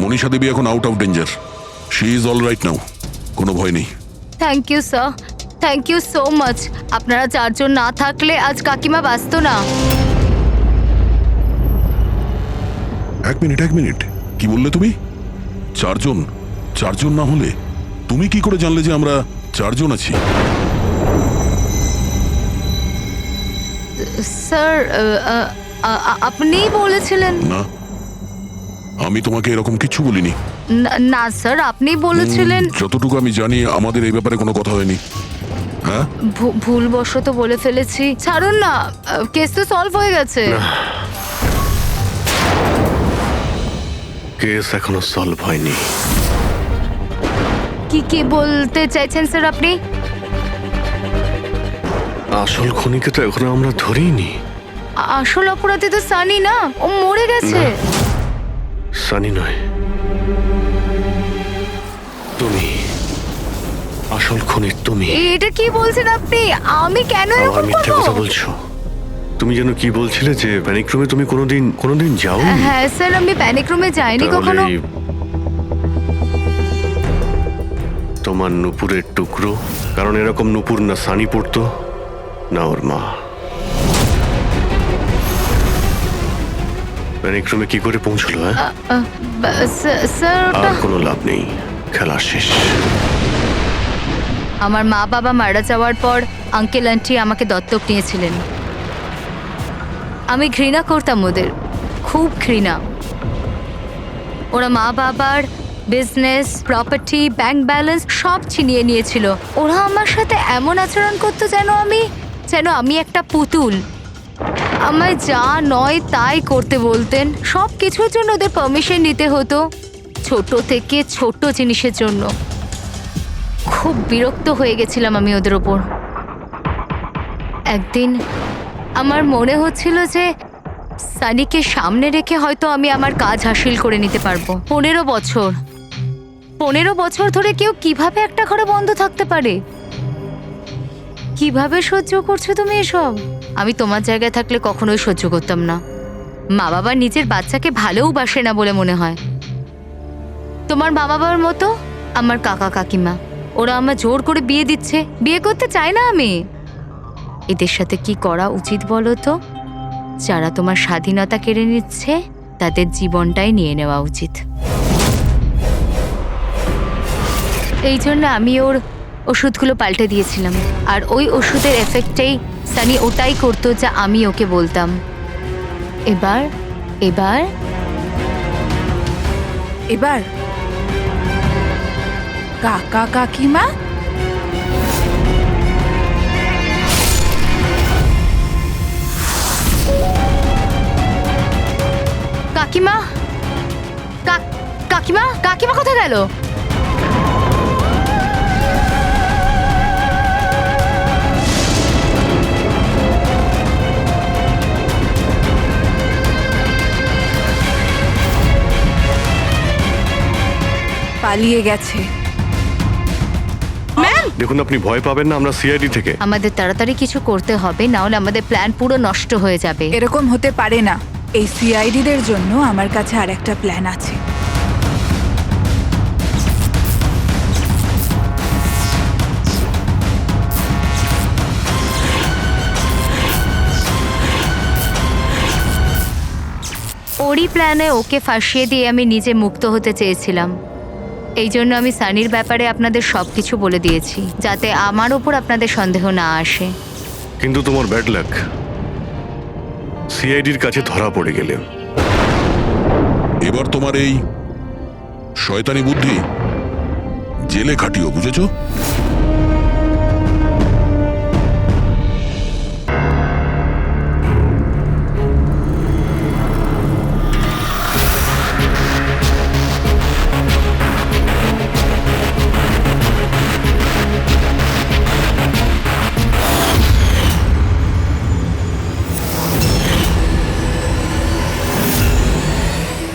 মনীষা দেবী এখন out of danger, she is all right now, কোনো ভয় নেই। Thank you sir, thank you so much. আপনারা চারজন না থাকলে আজ কাকিমা বাঁচতো না। এক মিনিট, এক মিনিট, কি বললে তুমি? চারজন? চারজন না হলে তুমি কি করে জানলে যে আমরা চারজন আছি? স্যার আপনিই বলেছিলেন। না, আমি তোমাকে এরকম কিছু বলিনি। না স্যার, আপনি বলেছিলেন। যতটুকু আমি জানি আমাদের এই ব্যাপারে কোনো কথা হয়নি। হ্যাঁ, ভুলবশত বলে ফেলেছি, ছাড়ুন না, কেস তো সলভ হয়ে গেছে। কেস এখনো সলভ হয়নি। কি বলতে চাইছেন স্যার আপনি? আসল খুনিকে তো এখনো আমরা ধরিনি। আসল অপরাধী তো সানি না, ও মরে গেছে। সানি নয়, তুমি আসল খুনি। তুমি এটা কি বলছেন আপনি? আমি কেন আবার এরকম মিথ্যে করব? কথা বলছো। তুমি যেন কি বলছিলে যে প্যানিক রুমে তুমি কোনোদিন যাও? হ্যাঁ স্যার, আমি প্যানিক রুমে যাইনি কখনো। তোমার নুপুরের টুকরো, কারণ এরকম নুপুর না সানি পড়তো না ওর মা। প্যানিক রুমে কি করে পৌঁছলো? হ্যাঁ, স্যার ওটা আর কোনো লাভ নেই, খেলা শেষ। আমার মা বাবা মারা যাওয়ার পর আঙ্কেল আন্টি আমাকে দত্তক নিয়েছিলেন। আমি ঘৃণা করতাম ওদের, খুব ঘৃণা। ওরা মা বাবার বিজনেস, প্রপার্টি, ব্যাংক ব্যালেন্স সব ছিনিয়ে নিয়েছিল। ওরা আমার সাথে এমন আচরণ করতো যেন আমি একটা পুতুল। আমায় যা নয় তাই করতে বলতেন, সব কিছুর জন্য ওদের পারমিশন নিতে হতো, ছোট থেকে ছোট জিনিসের জন্য। খুব বিরক্ত হয়ে গেছিলাম আমি ওদের ওপর। একদিন আমার মনে হচ্ছিল যে সানিকে সামনে রেখে হয়তো আমি আমার কাজ হাসিল করে নিতে পারবো। 15 বছর 15 বছর ধরে কেউ কিভাবে একটা ঘরে বন্ধ থাকতে পারে? কিভাবে সহ্য করছো তুমি এসব? আমি তোমার জায়গায় থাকলে কখনোই সহ্য করতাম না। মা বাবা নিজের বাচ্চাকে ভালোবাসে না বলে মনে হয়। তোমার মা বাবার মতো আমার কাকা কাকিমা, ওরা আমার জোর করে বিয়ে দিচ্ছে। বিয়ে করতে চাই না আমি। এদের সাথে কি করা উচিত বলো তো? যারা তোমার স্বাধীনতা কেড়ে নিচ্ছে তাদের জীবনটাই নিয়ে নেওয়া উচিত। এই জন্য আমি ওর ওষুধগুলো পাল্টে দিয়েছিলাম, আর ওই ওষুধের এফেক্টেই সানি ওটাই করতো যা আমি ওকে বলতাম। এবার এবার এবার কাকা কাকিমা কাকিমা কাকিমা কাকিমা কোথায় গেল? পালিয়ে গেছে। দেখুন, আপনি ভয় পাবেন না, আমরা সিআইডি থেকে। আমাদের তাড়াতাড়ি কিছু করতে হবে, না হলে আমাদের প্ল্যান পুরো নষ্ট হয়ে যাবে। এরকম হতে পারে না। এই সিআইডিদের জন্য আমার কাছে আর একটা প্ল্যান আছে। ওরই প্ল্যানে ওকে ফাঁসিয়ে দিয়ে আমি নিজে মুক্ত হতে চেয়েছিলাম। এই জন্য আমি সানির ব্যাপারে আপনাদের সবকিছু বলে দিয়েছি, যাতে আমার ওপর আপনাদের সন্দেহ না আসে। কিন্তু তোমার ব্যাড লাক, সিআইডির কাছে ধরা পড়ে গেলে। এবার তোমার এই শয়তানি বুদ্ধি জেলে খাটিও, বুঝেছো?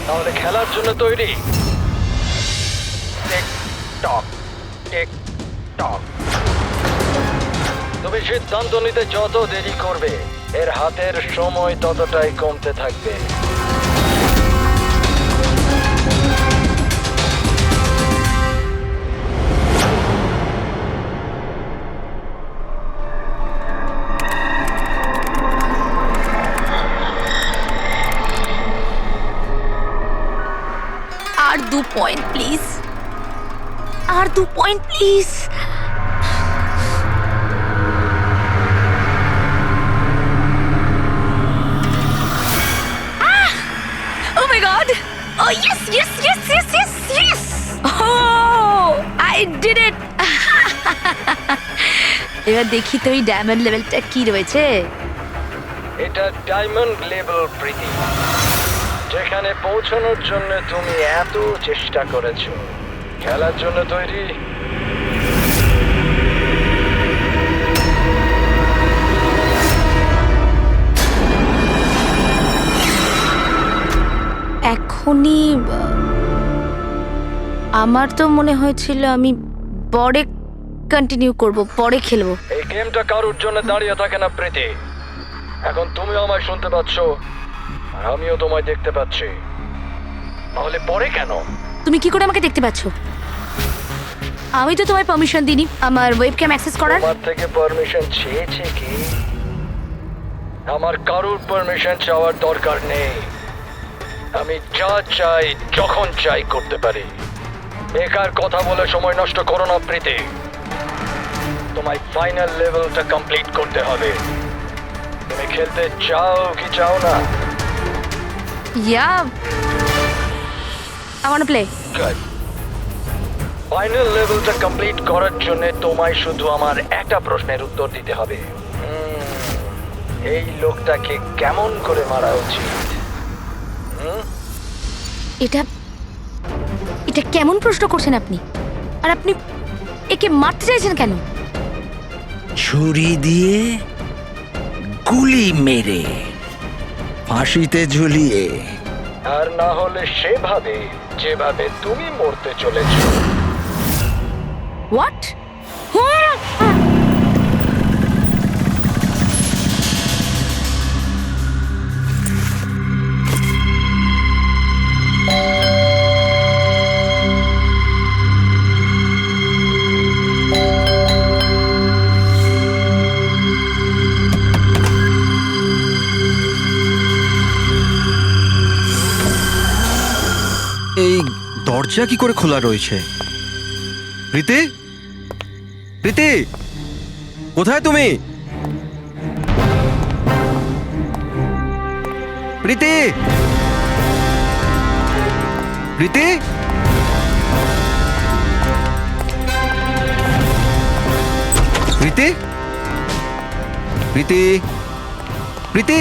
তাহলে খেলার জন্য তৈরি? টিক টক টিক টক। তুমি সিদ্ধান্ত নিতে যত দেরি করবে, এর হাতের সময় ততটাই কমতে থাকবে। আর 2 পয়েন্ট প্লিজ, আর 2 point please. Oh my god! Oh yes, yes, yes, yes, yes, yes! Oh, I did it! এবার দেখি তো এই ডায়মন্ড লেভেলটা কি রয়েছে। এটা ডায়মন্ড লেভেল প্রীতি, যেখানে পৌঁছানোর জন্য তুমি এত চেষ্টা করেছো। খেলার জন্য তৈরি? এখনই আমার তো মনে হয়েছিল আমি পরে কন্টিনিউ করব, পরে খেলবো। এই গেমটা কারোর জন্য দাঁড়িয়ে থাকে না প্রীতি। এখন তুমিও আমায় শুনতে পাচ্ছ, আর আমিও তোমায় দেখতে পাচ্ছি। তাহলে পরে কেন? তুমি কি করে আমাকে দেখতে পাচ্ছ? আমি তো তোমায় পারমিশন দিইনি আমার ওয়েবক্যাম অ্যাক্সেস করার। তোমার থেকে পারমিশন চেয়েছে কি? আমার কারোর পারমিশন চাওয়ার দরকার নেই। আমি যা চাই যখন চাই করতে পারি। বেকার কথা বলে সময় নষ্ট করো না প্রীতি। তোমায় ফাইনাল লেভেলটা কমপ্লিট করতে হবে। তুমি খেলতে চাও কি চাও না? Yeah, I want to play. Good. Final লেভেলটা কমপ্লিট করার জন্য তোমায় শুধু আমার একটা প্রশ্নের উত্তর দিতে হবে। এই লোকটাকে কেমন করে মারা উচিত? এটা কেমন প্রশ্ন করছেন আপনি? আর আপনি একে মারতে চাইছেন কেন? ছুরি দিয়ে, গুলি মেরে। ফাঁসিতে ঝুলিয়ে। আর না হলে সেভাবে যেভাবে তুমি মরতে চলেছো। হোয়াট? এই দরজা কি করে খোলা রয়েছে? প্রীতি, প্রীতি, কোথায় তুমি? প্রীতি, প্রীতি, প্রীতি, প্রীতি, প্রীতি।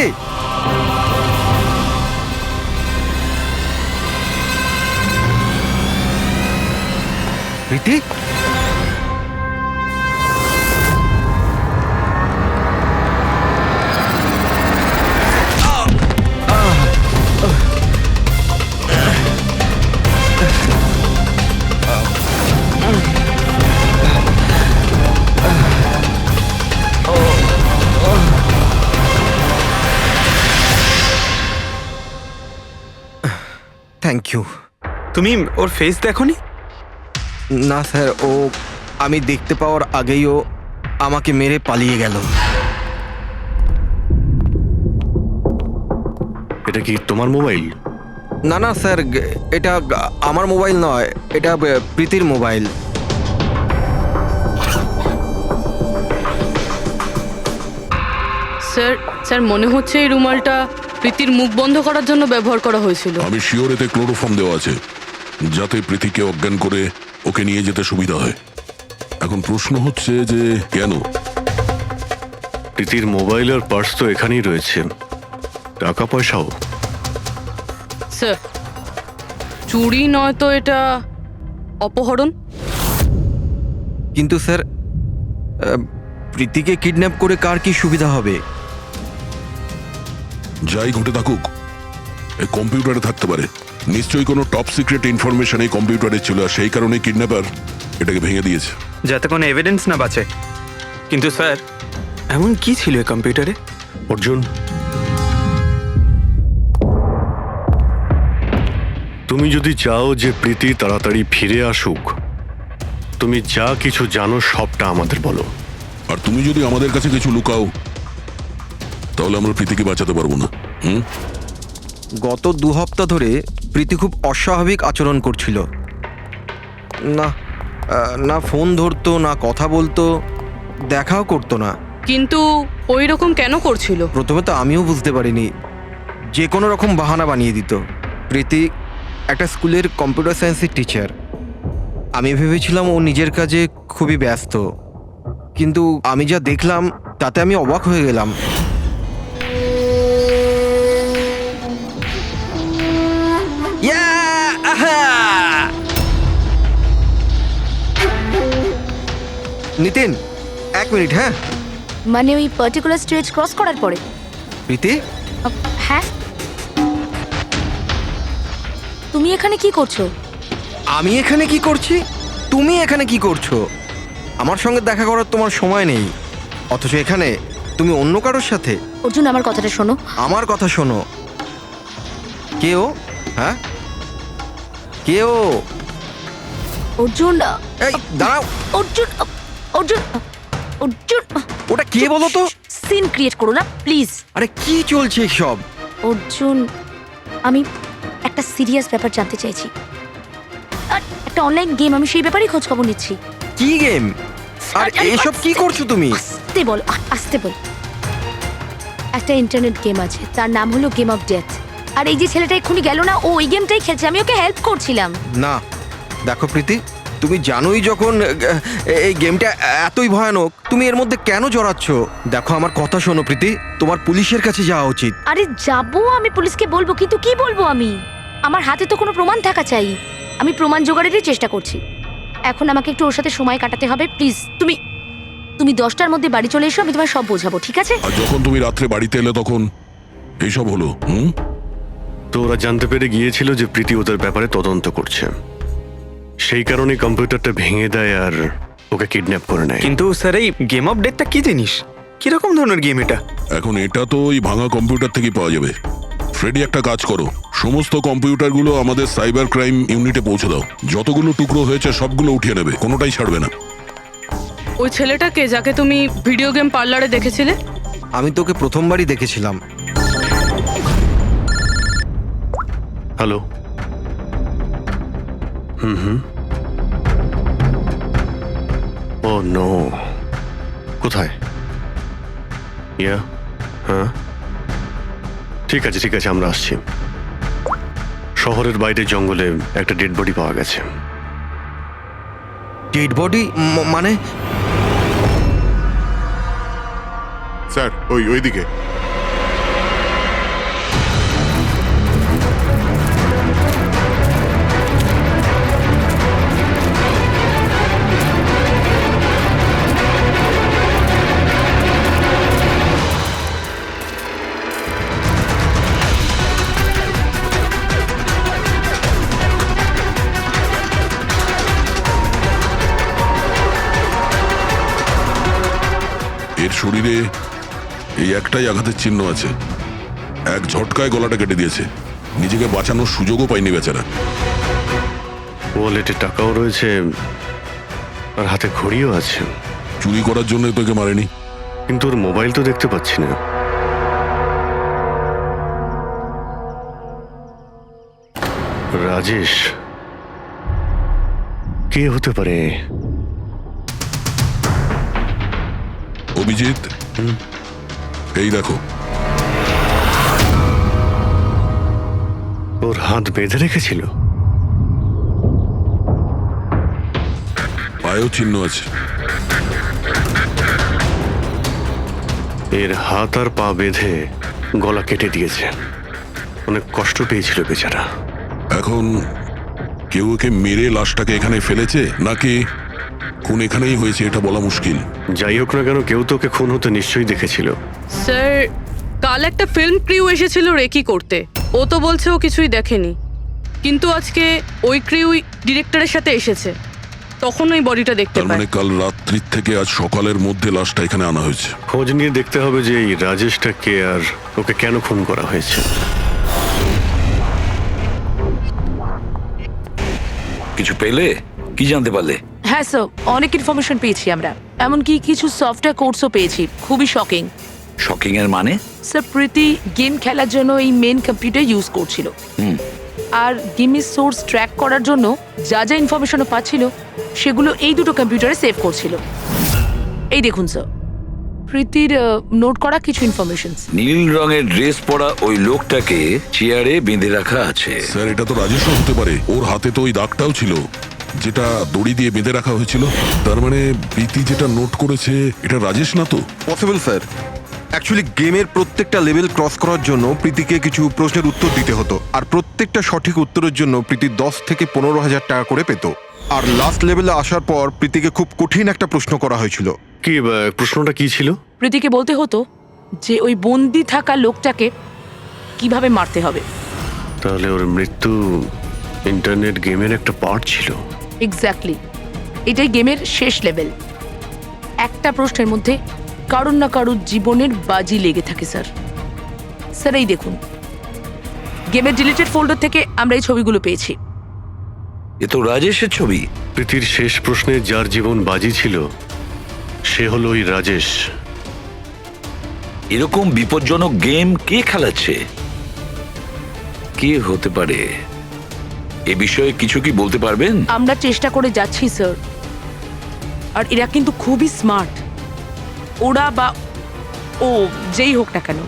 প্রীতি, থ্যাংক ইউ। তুমি ওর ফেস দেখোনি? না স্যার, ও আমি দেখতে পাওয়ার আগেই ও আমাকে মেরে পালিয়ে গেল। এটা কি তোমার মোবাইল? না না স্যার, এটা আমার মোবাইল নয়, এটা প্রীতির মোবাইল। স্যার স্যার মনে হচ্ছে এই রুমালটা প্রীতির মুখ বন্ধ করার জন্য ব্যবহার করা হয়েছিল। আমি শিওর এতে ক্লোরোফর্ম দেওয়া আছে, যাতে প্রীতিকে অজ্ঞান করে ওকে নিয়ে যেতে সুবিধা হয়। এখন প্রশ্ন হচ্ছে যে কেন? প্রীতির মোবাইল আর পার্স তো এখানেই রয়েছে, টাকা পয়সাও। স্যার চুরি নয় তো এটা অপহরণ। কিন্তু স্যার, প্রীতিকে কিডন্যাপ করে কার কি সুবিধা হবে? যাই ঘটে থাকুক, এই কম্পিউটারে থাকতে পারে। নিশ্চয়ই কোনো টপ সিক্রেট ইনফরমেশন এই কম্পিউটারে ছিল, আর সেই কারণে কিডন্যাপার এটাকে ভেঙে দিয়েছে। যাতে কোনো এভিডেন্স না বাঁচে। কিন্তু স্যার, এমন কি ছিল এই কম্পিউটারে? অর্জুন, তুমি যদি চাও যে প্রীতি তাড়াতাড়ি ফিরে আসুক, তুমি যা কিছু জানো সবটা আমাদের বলো। আর তুমি যদি আমাদের কাছে কিছু লুকাও, তাহলে আমরা প্রীতিকে বাঁচাতে পারবো না। গত 2 সপ্তাহ ধরে প্রীতি খুব অস্বাভাবিক আচরণ করছিল। না না ফোন ধরতো, না কথা বলতো, দেখাও করতো না। কিন্তু ওই রকম কেন করছিল? প্রথমে তো আমিও বুঝতে পারিনি, যে কোনো রকম বাহানা বানিয়ে দিত। প্রীতি একটা স্কুলের কম্পিউটার সায়েন্সের টিচার। আমি ভেবেছিলাম ও নিজের কাজে খুবই ব্যস্ত, কিন্তু আমি যা দেখলাম তাতে আমি অবাক হয়ে গেলাম। নিতিন, 1 মিনিট। হ্যাঁ মানে ওই পার্টিকুলার স্টেজ ক্রস করার পরে? প্রীতি, হ্যাঁ, তুমি এখানে কি করছো? আমি এখানে কি করছি? তুমি এখানে কি করছো? আমার সঙ্গে দেখা করার তোমার সময় নেই, অথচ এখানে তুমি অন্য কারোর সাথে। অর্জুন, আমার কথাটা শোনো। আমার কথা শোনো। কে ও? হ্যাঁ, কে ও? অর্জুন, এই দাঁড়াও। অর্জুন, অর্জুন, অর্জুন। ওটা কে বলো তো? সিন ক্রিয়েট করো না প্লিজ। আরে কি চলছে সব? অর্জুন, আমি একটা সিরিয়াস ব্যাপার জানতে চাইছি। আর একটা অনলাইন গেম, আমি সেই ব্যাপারেই খোঁজ খবর নিচ্ছি। কি গেম? আর এসব কি করছো তুমি? আস্তে বল, আস্তে বল। একটা ইন্টারনেট গেম আছে, তার নাম হলো গেম অফ ডেথ। আর এই যে ছেলেটা এক্ষুনি গেল না, ও ওই গেমটাই খেলছে, আমি ওকে হেল্প করছিলাম। না দেখো প্রীতি, তুমি জানোই যখন এই গেমটা এতই ভয়ানক, তুমি এর মধ্যে কেন জড়াচ্ছ? দেখো আমার কথা শোনো প্রীতি, তোমার পুলিশের কাছে যাওয়া উচিত। আরে যাবো, আমি পুলিশকে বলবো, কিন্তু কি বলবো আমি? আমার হাতে তো কোনো প্রমাণ থাকা চাই। আমি প্রমাণ জোগাড়েরই চেষ্টা করছি। এখন আমাকে একটু ওর সাথে সময় কাটাতে হবে। প্লিজ তুমি 10টার মধ্যে বাড়ি চলে এসো, আমি তোমায় সব বোঝাবো, ঠিক আছে? আর যখন তুমি রাত্রে বাড়িতে এলে তখন এইসব হলো তো ওরা জানতে পেরে গিয়েছিল যে প্রীতি ওদের ব্যাপারে তদন্ত করছে, সেই কারণে কম্পিউটারটা ভেঙে দেয় আর ওকে কিডন্যাপ করে নেয়। কিন্তু স্যার এই গেম অফ ডেথটা কি জিনিস, কিরকম ধরনের গেম এটা? এখন এটা তো ওই ভাঙা কম্পিউটার থেকে পাওয়া যাবে। ফ্রেডি, একটা কাজ করো, সমস্ত কম্পিউটারগুলো আমাদের সাইবার ক্রাইম ইউনিটে পৌঁছে দাও। যতগুলো টুকরো হয়েছে সবগুলো উঠিয়ে নেবে, কোনোটাই ছাড়বে না। ওই ছেলেটাকে যাকে তুমি ভিডিও গেম পার্লারে দেখেছিলে? আমি তোকে প্রথমবারই দেখেছিলাম। হ্যালো। ও নো, কোথায়? ইয়া, হ্যাঁ ঠিক আছে ঠিক আছে, আমরা আসছি। শহরের বাইরে জঙ্গলে একটা ডেড বডি পাওয়া গেছে। ডেড বডি মানে? স্যার ওইদিকে। এর শরীরে এই একটাই আঘাতের চিহ্ন আছে। এক ঝটকায় গলাটা কেটে দিয়েছে, নিজেকে বাঁচানোর সুযোগও পায়নি বেচারা। ওয়ালেটে টাকাও রয়েছে আর হাতে ঘড়িও আছে। চুরি করার জন্য তোকে মারেনি। কিন্তু ওর মোবাইল তো দেখতে পাচ্ছি না। রাজেশ কে হতে পারে? অভিজিৎ, এই দেখো, ওর হাত বেঁধে রেখেছিল। পায়েও চিহ্ন আছে। এর হাত আর পা বেঁধে গলা কেটে দিয়েছে। অনেক কষ্ট পেয়েছিল বেচারা। এখন কেউ ওকে মেরে লাশটাকে এখানে ফেলেছে নাকি খুন এখানেই হয়েছে এটা বলা মুশকিল। যাই হোক না কেন, কেউ তো ওকে খুন হতে নিশ্চয়ই দেখেছিল। স্যার, কাল একটা ফিল্ম ক্রিউ এসেছিল রেকি করতে। ও তো বলছে ও কিছুই দেখেনি, কিন্তু আজকে ওই ক্রিউ ডিরেক্টরের সাথে এসেছে, তখন ওই বডিটা দেখতে তার পায়। মানে কাল রাত্রির থেকে আজ সকালের মধ্যে লাশটা এখানে আনা হয়েছে। খোঁজ নিয়ে দেখতে হবে যে এই রাজেশটা কে আর ওকে কেন খুন করা হয়েছে। কিছু পেলে? কি জানতে পারলে? হ্যাঁ স্যার, অনেক ইনফরমেশন পেয়েছি আমরা, এমনকি কিছু সফটওয়্যার কোর্সও পেয়েছি। খুবই শকিং। শকিং এর মানে? স্যার, প্রীতি গেম খেলার জন্য এই মেন কম্পিউটার ইউজ করছিল, আর গেমের সোর্স ট্র্যাক করার জন্য যা যা ইনফরমেশনও পাচ্ছিল সেগুলো এই দুটো কম্পিউটারে সেভ করছিল। এই দেখুন স্যার, প্রীতির নোট করা কিছু ইনফরমেশন। নীল রঙের ড্রেস পরা ওই লোকটাকে চেয়ারে বেঁধে রাখা আছে। স্যার, এটা তো রাজেশও হতে পারে। ওর হাতে তো ওই দাগটাও ছিল যেটা দড়ি দিয়ে বেঁধে রাখা হয়েছিল। তার মানে প্রীতি যেটা নোট করেছে এটা রাজেশ না তো? Possible sir. অ্যাকচুয়ালি গেমের প্রত্যেকটা লেভেল ক্রস করার জন্য প্রীতিকে কিছু প্রশ্নের উত্তর দিতে হতো, আর প্রত্যেকটা সঠিক উত্তরের জন্য প্রীতি 10 থেকে 15,000 টাকা করে পেত। আর লাস্ট লেভেলে আসার পর প্রীতিকে খুব কঠিন একটা প্রশ্ন করা হয়েছিল। কি প্রশ্নটা কি ছিল? প্রীতিকে বলতে হতো যে ওই বন্দি থাকা লোকটাকে কিভাবে মারতে হবে। তাহলে ওর মৃত্যু ইন্টারনেট গেমের একটা পার্ট ছিল। এক্স্যাক্টলি, এটাই গেমের শেষ লেভেল। একটা প্রশ্নের মধ্যে কারুর না কারুর জীবনের বাজি লেগে থাকে স্যার। স্যার, এই দেখুন, গেমের ডিলিটেড ফোল্ডার থেকে আমরা এই ছবিগুলো পেয়েছি। এ তো রাজেশের ছবি। প্রীতির শেষ প্রশ্নে যার জীবন বাজি ছিল সে হলো ওই রাজেশ। এরকম বিপজ্জনক গেম কে খেলাচ্ছে? কে হতে পারে? এ বিষয়ে কিছু কি বলতে পারবেন? আমরা চেষ্টা করে যাচ্ছি স্যার, আর এরা কিন্তু খুবই স্মার্ট। ওরা বা ও যেই হোক না কেন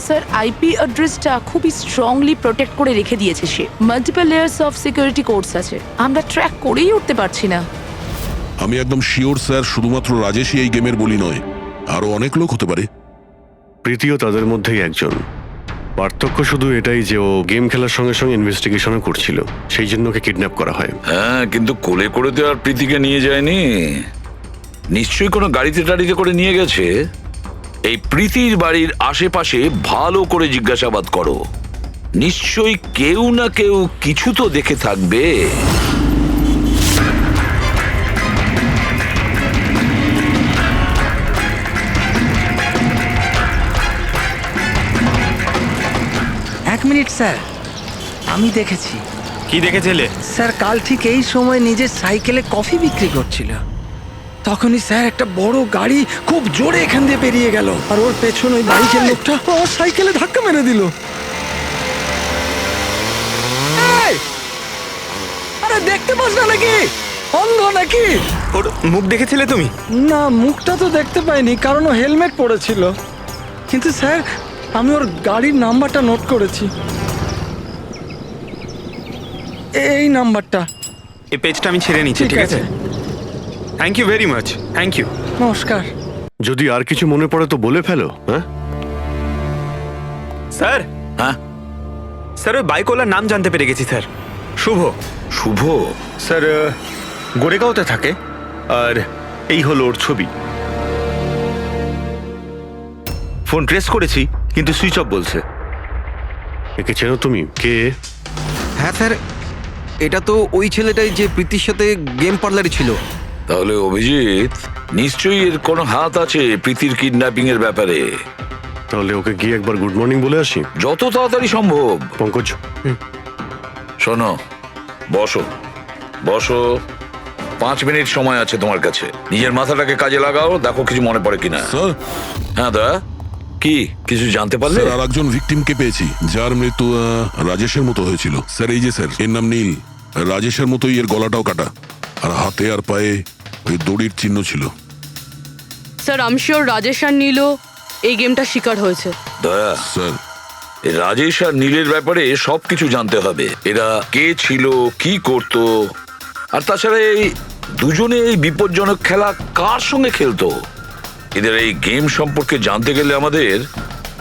স্যার, আইপি অ্যাড্রেসটা খুবই স্ট্রংলি প্রোটেক্ট করে রেখে দিয়েছে সে। Multiple layers of security codes আছে, আমরা ট্র্যাক করেই উঠতে পারছি না। আমি একদম শিওর স্যার, শুধুমাত্র রাজেশই এই গেমের বলি নয়, আরো অনেক লোক হতে পারে। প্রীতিও তাদের মধ্যেই একজন। পার্থক্য শুধু এটাই যে ও গেম খেলার সঙ্গে সঙ্গে ইনভেস্টিগেশনও করছিল, সেই জন্য ওকে কিডন্যাপ করা হয়। হ্যাঁ, কিন্তু কোলে করে তো আর প্রীতিকে নিয়ে যায়নি। নিশ্চয়ই কোনো গাড়িতে টাড়িতে করে নিয়ে গেছে। এই প্রীতির বাড়ির আশেপাশে ভালো করে জিজ্ঞাসাবাদ করো। নিশ্চয়ই কেউ না কেউ কিছু তো দেখে থাকবে। এক মিনিট স্যার, আমি দেখেছি। কি দেখেছিলে? স্যার কাল ঠিক এই সময় নিজের সাইকেলে কফি বিক্রি করছিল। তখনই স্যার একটা বড় গাড়ি খুব জোরে এখান দিয়ে বেরিয়ে গেল, আর ওর পেছন ওই বাইকের লোকটা ওর সাইকেলে ধাক্কা মেরে দিল। এই! আরে দেখতে পাস না নাকি? অন্ধ নাকি? ওর মুখ দেখেছিলে তুমি? না, মুখটা তো দেখতে পাইনি, কারণ ও হেলমেট পরেছিল। কিন্তু স্যার, আমি ওর গাড়ির নাম্বারটা নোট করেছি। এই নাম্বারটা। এই পেজটা আমি ছেড়ে নিচ্ছি, ঠিক আছে? Thank you very much. Thank you. নমস্কার। যদি আর কিছু মনে পড়ে তো বলে ফেলো। হ্যাঁ স্যার। হ্যাঁ স্যার, ওই বাইকওয়ালার নাম জানতে পেরে গেছি স্যার। শুভ। শুভ? স্যার গোরেগাঁওতে থাকে, আর এই হলো ওর ছবি। ফোন ট্রেস করেছি কিন্তু সুইচ অফ বলছে। একে চেনো তুমি? কে? হ্যাঁ স্যার, এটা তো ওই ছেলেটাই যে প্রীতির সাথে গেম পার্লারে ছিল। তাহলে অভিজিৎ নিশ্চয়ই এর কোনো হাত আছে প্রীতির কিডন্যাপিং এর ব্যাপারে। তাহলে ওকে গিয়ে একবার গুড মর্নিং বলে আসি। যত তাড়াতাড়ি সম্ভব। পঙ্কজ, শোনো, বসো বসো, 5 মিনিট সময় আছে তোমার কাছে। নিজের মাথাটাকে কাজে লাগাও, দেখো কিছু মনে পড়ে কিনা। স্যার, হ্যাঁ দা, কি কিছু জানতে পারলে? স্যার, আর একজন ভিকটিমকে পেয়েছি যার মৃত্যু রাজেশের মতো হয়েছিল। স্যার, এই যে স্যার, এর নাম নীল। রাজেশের মতোই এর গলাটাও কাটা, আর হাতে আর পায়ে ওই দড়ির চিহ্ন ছিল। স্যার আমি শিওর রাজেশ আর নীলও এই গেমটা শিকার হয়েছে। দয়া, স্যার, এই রাজেশ আর নীলের ব্যাপারে সবকিছু জানতে হবে। এরা কে ছিল, কি করত, আর তাছাড়া এই দুজনে এই বিপজ্জনক খেলা কার সঙ্গে খেলতো। এদের এই গেম সম্পর্কে জানতে গেলে আমাদের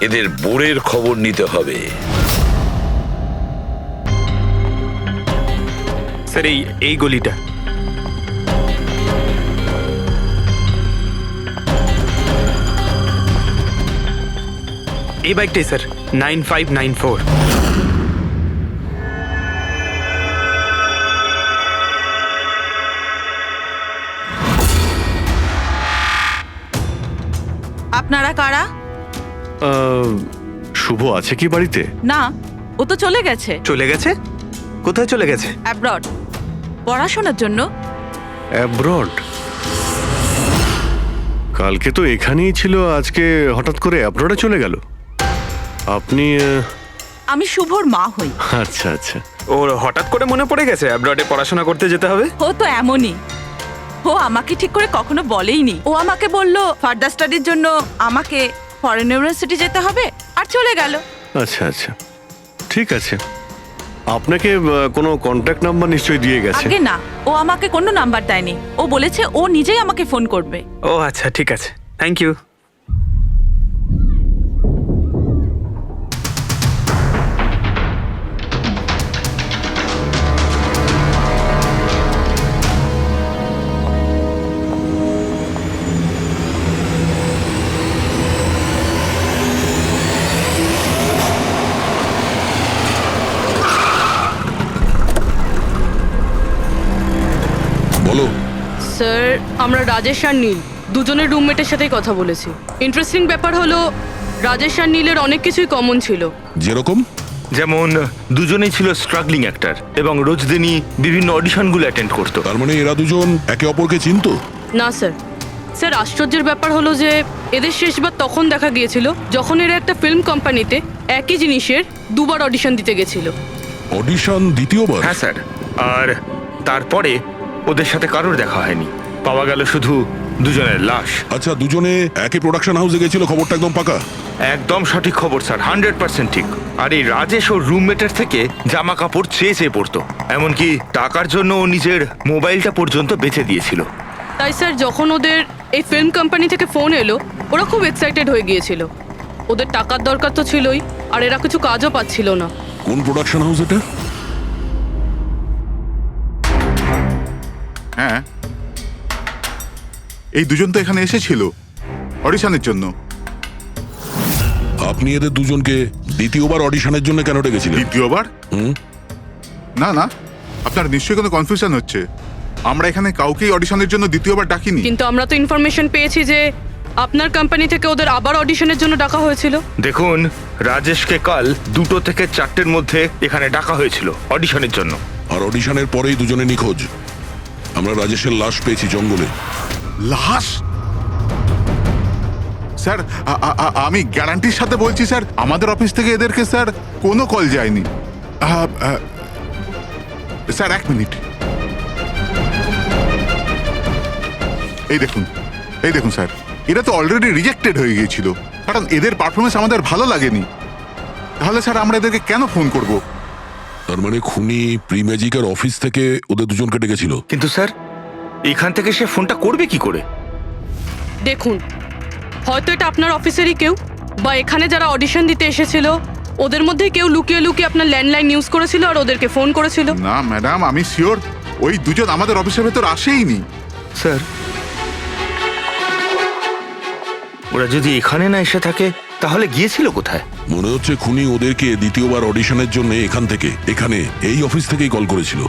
এদের বোর্ডের খবর নিতে হবে। স্যার, এই গলিটা। এই বাইকটাই স্যার, 9594। আপনারা কারা? শুভ আছে কি বাড়িতে? না, ও তো চলে গেছে। চলে গেছে? কোথায় চলে গেছে? অ্যাব্রড, পড়াশোনার জন্য। অ্যাব্রড? কালকে তো এখানেই ছিল, আজকে হঠাৎ করে অ্যাব্রডে চলে গেল। আপনি আমি শুভর মা হই। আচ্ছা আচ্ছা। ওর হঠাৎ করে মনে পড়ে গেছে অ্যাব্রডে পড়াশোনা করতে যেতে হবে। ও তো এমনই, ও আমাকে ঠিক করে কখনো বলেইনি। ও আমাকে বলল ফার্দার স্টাডির জন্য আমাকে ফরেন ইউনিভার্সিটি যেতে হবে, আর চলে গেল। আচ্ছা আচ্ছা, ঠিক আছে। আপনাকে কোনো কন্ট্যাক্ট নাম্বার নিশ্চয়ই দিয়ে গেছে? আগে না, ও আমাকে কোনো নাম্বার দেয়নি। ও বলেছে ও নিজেই আমাকে ফোন করবে। ও আচ্ছা, ঠিক আছে, থ্যাংক ইউ। বলো। স্যার আমরা রাজেশ আর নীল দুজনের রুমমেটের সাথেই কথা বলেছি। ইন্টারেস্টিং ব্যাপার হলো রাজেশ আর নীলের অনেক কিছুই কমন ছিল। যেরকম? যেমন দুজনেই ছিল স্ট্রাগলিং অ্যাক্টর এবং রোজ দিনই বিভিন্ন অডিশনগুলো অ্যাটেন্ড করতো। তার মানে এরা দুজন একে অপরকে চিনতো? না স্যার। স্যার আশ্চর্যের ব্যাপার হলো যে এদের শেষবার তখন দেখা গিয়েছিল যখন এরা একটা ফিল্ম কোম্পানিতে একই জিনিসের 2বার অডিশন দিতে গেছিল। অডিশন দ্বিতীয়বার? হ্যাঁ স্যার, আর তারপরে ওদের সাথে কারোর দেখা হয়নি। পাওয়া গেল শুধু দুজনের লাশ। আচ্ছা, দুজনে একই প্রোডাকশন হাউসে গেছিল, খবরটা একদম পাকা? একদম সঠিক খবর স্যার, 100% ঠিক। আর এই রাজেশ ওর রুমমেটের থেকে জামা কাপড় চেয়ে চেয়ে পড়তো, এমনকি টাকার জন্য ও নিজের মোবাইলটা পর্যন্ত বেচে দিয়েছিল। তাই স্যার যখন ওদের এই ফিল্ম কোম্পানি থেকে ফোন এলো ওরা খুব এক্সাইটেড হয়ে গিয়েছিল। ওদের টাকার দরকার তো ছিলই, আর এরা কিছু কাজও পাচ্ছিল না। কোন প্রোডাকশন হাউস এটা? হ্যাঁ, এই দুজন তো এখানে এসেছিল অডিশনের জন্য। আপনি এদের দুজনকে দ্বিতীয়বার অডিশনের জন্য কেন ডেকেছিলেন? দ্বিতীয়বার? হুম? না না, আপনার নিশ্চয়ই কোনো কনফিউশন হচ্ছে। আমরা এখানে কাউকেই অডিশনের জন্য দ্বিতীয়বার ডাকিনি। কিন্তু আমরা তো ইনফরমেশন পেয়েছি যে আপনার কোম্পানি থেকে ওদের আবার অডিশনের জন্য ডাকা হয়েছিল। দেখুন, রাজেশকে কাল 2টো থেকে 4টের মধ্যে এখানে ডাকা হয়েছিল অডিশনের জন্য। আর অডিশনের পরেই দুজনে নিখোঁজ। আমরা রাজেশের লাশ পেয়েছি জঙ্গলে। লাশ? স্যার, আমি গ্যারান্টির সাথে বলছি স্যার, আমাদের অফিস থেকে এদেরকে স্যার কোনো কল যায়নি। Sir 1 minute. এই দেখুন স্যার, এরা তো অলরেডি রিজেক্টেড হয়ে গিয়েছিল, কারণ এদের পারফরমেন্স আমাদের ভালো লাগেনি। তাহলে স্যার আমরা এদেরকে কেন ফোন করব? তার মানে খুনি প্রি ম্যাজিকের অফিস থেকে ওদের দুজনকে ডেকেছিল। কিন্তু স্যার, এখান থেকে সে ফোনটা করবে কি করে? দেখুন, হয়তো এটা আপনার অফিসেরই কেউ, বা এখানে যারা অডিশন দিতে এসেছিল ওদের মধ্যে কেউ লুকিয়ে লুকিয়ে আপনার ল্যান্ডলাইন ইউজ করেছিল আর ওদেরকে ফোন করেছিল। না ম্যাডাম, আমি শিওর ওই দুজন আমাদের অফিসের ভেতর আসেইনি। স্যার, ওরা যদি এখানে না এসে থাকে তাহলে গিয়েছিল কোথায়? মনে হচ্ছে খুনি ওদেরকে দ্বিতীয়বার অডিশনের জন্য এখানে এই অফিস থেকেই কল করেছিল,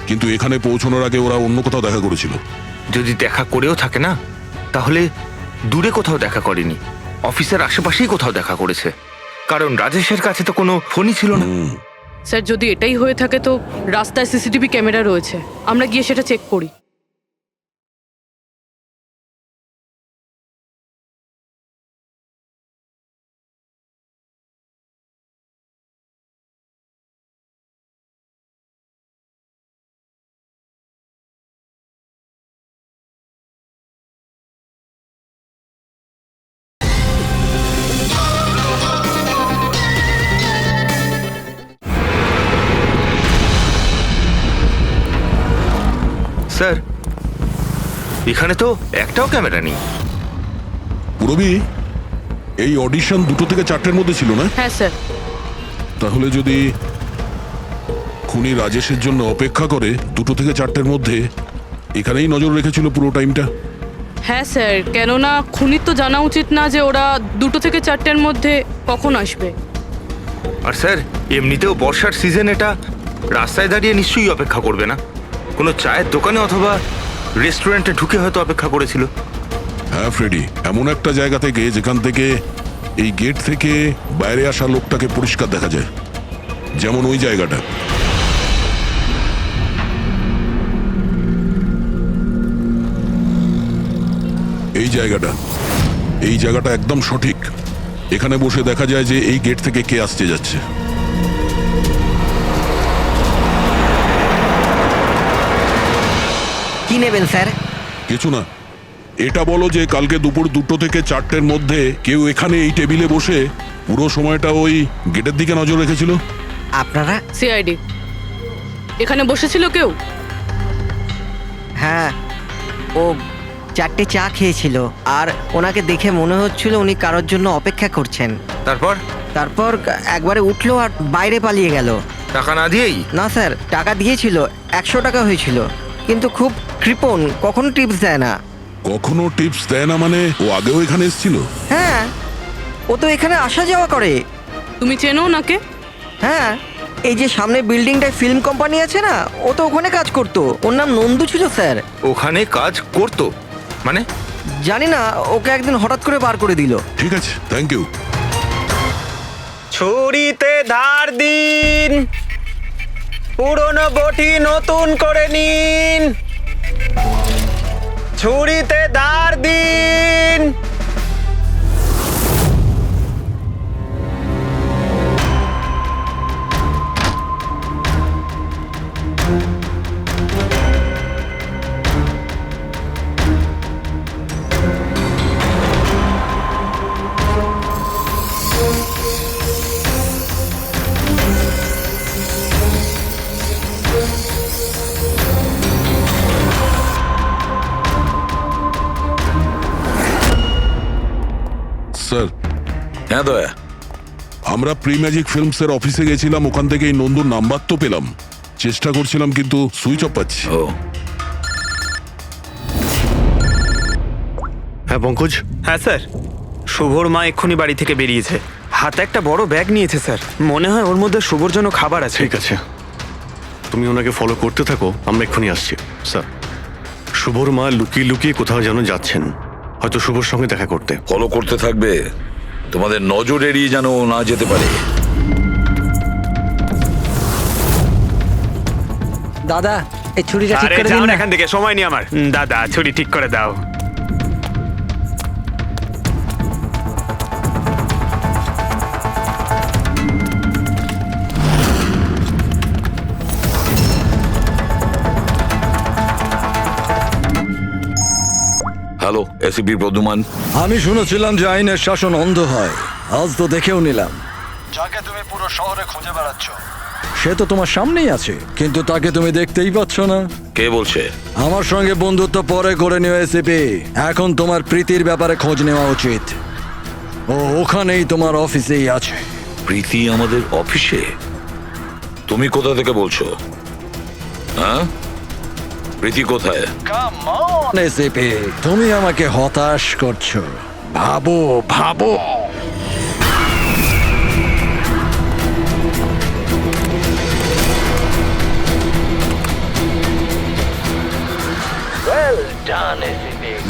কিন্তু এখানে পৌঁছানোর আগে ওরা অন্য কোথাও দেখা করেছিল। যদি দেখা করেও থাকে না, তাহলে দূরে কোথাও দেখা করেনি, অফিসের আশেপাশেই কোথাও দেখা করেছে, কারণ রাজেশের কাছে তো কোনো ফোনই ছিল না। স্যার, যদি এটাই হয়ে থাকে তো রাস্তায় সিসিটিভি ক্যামেরা রয়েছে, আমরা গিয়ে সেটা চেক করি। স্যার, এখানে তো একটাও ক্যামেরা নেই। পুরবি, এই অডিশন 2টো থেকে 4টের মধ্যে ছিল না? হ্যাঁ স্যার। তাহলে যদি খুনি রাজেশের জন্য অপেক্ষা করে 2টো থেকে 4টের মধ্যে এখানেই নজর রেখেছিল পুরো টাইমটা। হ্যাঁ স্যার, কেননা খুনির তো জানা উচিত না যে ওরা 2টো থেকে 4টের মধ্যে কখন আসবে। আর স্যার, এমনিতেও বর্ষার সিজন, এটা রাস্তায় দাঁড়িয়ে নিশ্চয়ই অপেক্ষা করবে না, কোনো চায়ের দোকানে অথবা রেস্টুরেন্টে ঢুকে হয়তো অপেক্ষা করেছিল। হ্যাঁ ফ্রেডি, এমন একটা জায়গা থেকে যেখান থেকে এই গেট থেকে বাইরে আসা লোকটাকে পরিষ্কার দেখা যায়, যেমন ওই জায়গাটা। এই জায়গাটা একদম সঠিক। এখানে বসে দেখা যায় যে এই গেট থেকে কে আসতে যাচ্ছে। কি নেবেন স্যার? কিছু না, এটা বলো যে কালকে দুপুর 2টো থেকে 4টের মধ্যে কেউ এখানে এই টেবিলে বসে পুরো সময়টা ওই গেটের দিকে নজর রেখেছিল? আপনারা? সিআইডি। এখানে বসেছিল কেউ? হ্যাঁ, ও 4টে চা খেয়েছিল, আর ওনাকে দেখে মনে হচ্ছিল উনি কারোর জন্য অপেক্ষা করছেন। তারপর একবারে উঠলো আর বাইরে পালিয়ে গেল। টাকা না দিয়েই? না স্যার, টাকা দিয়েছিল, 100 টাকা হয়েছিল, কিন্তু খুব কৃপণ, কখনো টিপস দেয় না। কখনো টিপস দেয় না মানে? ও আগেও এখানে এসেছিল? হ্যাঁ, ও তো এখানে আসা যাওয়া করে। তুমি চেনো ওনাকে? হ্যাঁ, এই যে সামনে বিল্ডিংটায় ফিল্ম কোম্পানি আছে না, ও তো ওখানে কাজ করতো। ওর নাম নন্দু ছিল স্যার। ওখানে কাজ করতো মানে? জানি না, ওকে একদিন হঠাৎ করে বার করে দিল। ঠিক আছে, থ্যাংক ইউ। ছুরিতে ধার দিন, পুরনো বটি নতুন করে নিন, ছুরিতে ধার দিন। স্যার। হ্যাঁ দয়া। আমরা প্রি ম্যাজিক ফিল্মসের অফিসে গেছিলাম, ওখান থেকে এই নন্দুর নাম্বার তো পেলাম, চেষ্টা করছিলাম কিন্তু সুইচ অফ পাচ্ছি। হ্যাঁ পঙ্কজ। হ্যাঁ স্যার, শুভর মা এক্ষুনি বাড়ি থেকে বেরিয়েছে। হাতে একটা বড় ব্যাগ নিয়েছে স্যার, মনে হয় ওর মধ্যে শুভর জন্য খাবার আছে। ঠিক আছে, তুমি ওনাকে ফলো করতে থাকো, আমরা এক্ষুনি আসছি। স্যার, শুভর মা লুকিয়ে লুকিয়ে কোথাও যেন যাচ্ছেন, হয়তো শুভর সঙ্গে দেখা করতে। ফলো করতে থাকবে, তোমাদের নজর এড়িয়ে যেন ও না যেতে পারে। দাদা এই ছুরিটা ঠিক আরে করে যাও দিন না না। এখান থেকে, সময় নেই আমার। দাদা ছুরি ঠিক করে দাও। Hello, ACP Pradyuman. আমি শুনেছিলাম যে আইনের শাসন অন্ধ হয়, আজ তো দেখেও নিলাম। যাকে তুমি পুরো শহরে খুঁজে বেড়াচ্ছ সে তো তোমার সামনেই আছে, কিন্তু তাকে তুমি দেখতেই পাচ্ছ না। কে বলছে? আমার সঙ্গে বন্ধুত্ব পরে করে নিও এসিপি, এখন তোমার প্রীতির ব্যাপারে খোঁজ নেওয়া উচিত। ও ওখানেই তোমার অফিসেই আছে। প্রীতি আমাদের অফিসে? তুমি কোথা থেকে বলছো? হ্যাঁ, প্রীতি কোথায়? এসিপি, তুমি আমাকে হতাশ করছো। ভাবো ভাবো।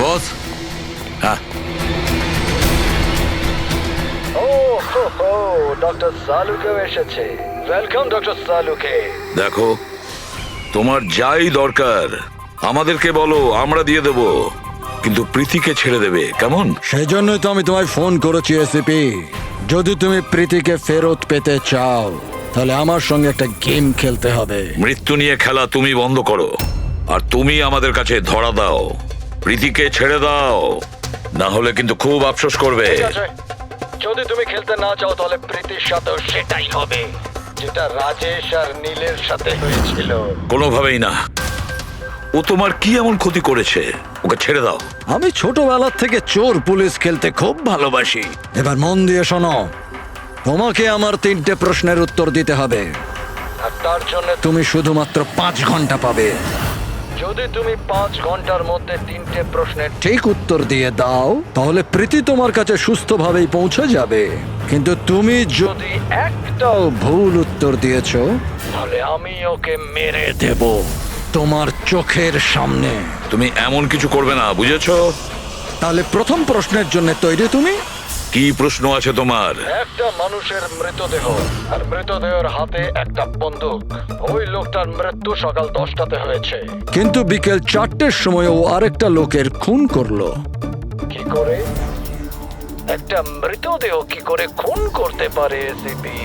বস। হ্যাঁ, ডক্টর সালুকেও এসেছে। Welcome doctor Saluke. দেখো, তোমার যাই দরকার আমাদেরকে বলো, আমরা দিয়ে দেব, কিন্তু প্রীতিকে ছেড়ে দেবে, কেমন? সেই জন্যই তো আমি তোমায় ফোন করেছি এসিপি। যদি তুমি প্রীতিকে ফেরত পেতে চাও তাহলে আমার সঙ্গে একটা গেম খেলতে হবে। মৃত্যু নিয়ে খেলা তুমি বন্ধ করো, আর তুমি আমাদের কাছে ধরা দাও। প্রীতিকে ছেড়ে দাও, না হলে কিন্তু খুব আফসোস করবে। যদি তুমি খেলতে না চাও তাহলে প্রীতির সাথেও সেটাই হবে যেটা রাজেশ আর নীলের সাথে হয়েছিল। কোনোভাবেই না। ও তোমার কি এমন ক্ষতি করেছে? ওকে ছেড়ে দাও। আমি ছোটবেলার থেকে চোর পুলিশ খেলতে খুব ভালোবাসি। এবার মন দিয়ে শোনো, তোমাকে আমার 3টে প্রশ্নের উত্তর দিতে হবে, আর তার জন্য তুমি শুধুমাত্র 5 ঘন্টা পাবে। যদি তুমি 5 ঘন্টার মধ্যে 3টে প্রশ্নের ঠিক উত্তর দিয়ে দাও তাহলে প্রীতি তোমার কাছে সুস্থভাবেই পৌঁছে যাবে, কিন্তু তুমি যদি একটাও ভুল উত্তর দিয়েছো তাহলে আমি ওকে মেরে দেব তোমার চোখের সামনে। তুমি এমন কিছু করবে না, বুঝেছো? তাহলে প্রথম প্রশ্নের জন্য তৈরি তুমি? কি প্রশ্ন আছে তোমার? একটা মানুষের মৃতদেহ আর মৃতদেহের হাতে একটা বন্দুক। ওই লোকটার মৃত্যু সকাল 10টাতে হয়েছে, কিন্তু বিকেল 4টের সময় ও আরেকটা লোকের খুন করলো। কি করে? একটা মৃতদেহ কি করে খুন করতে পারে এসিপি?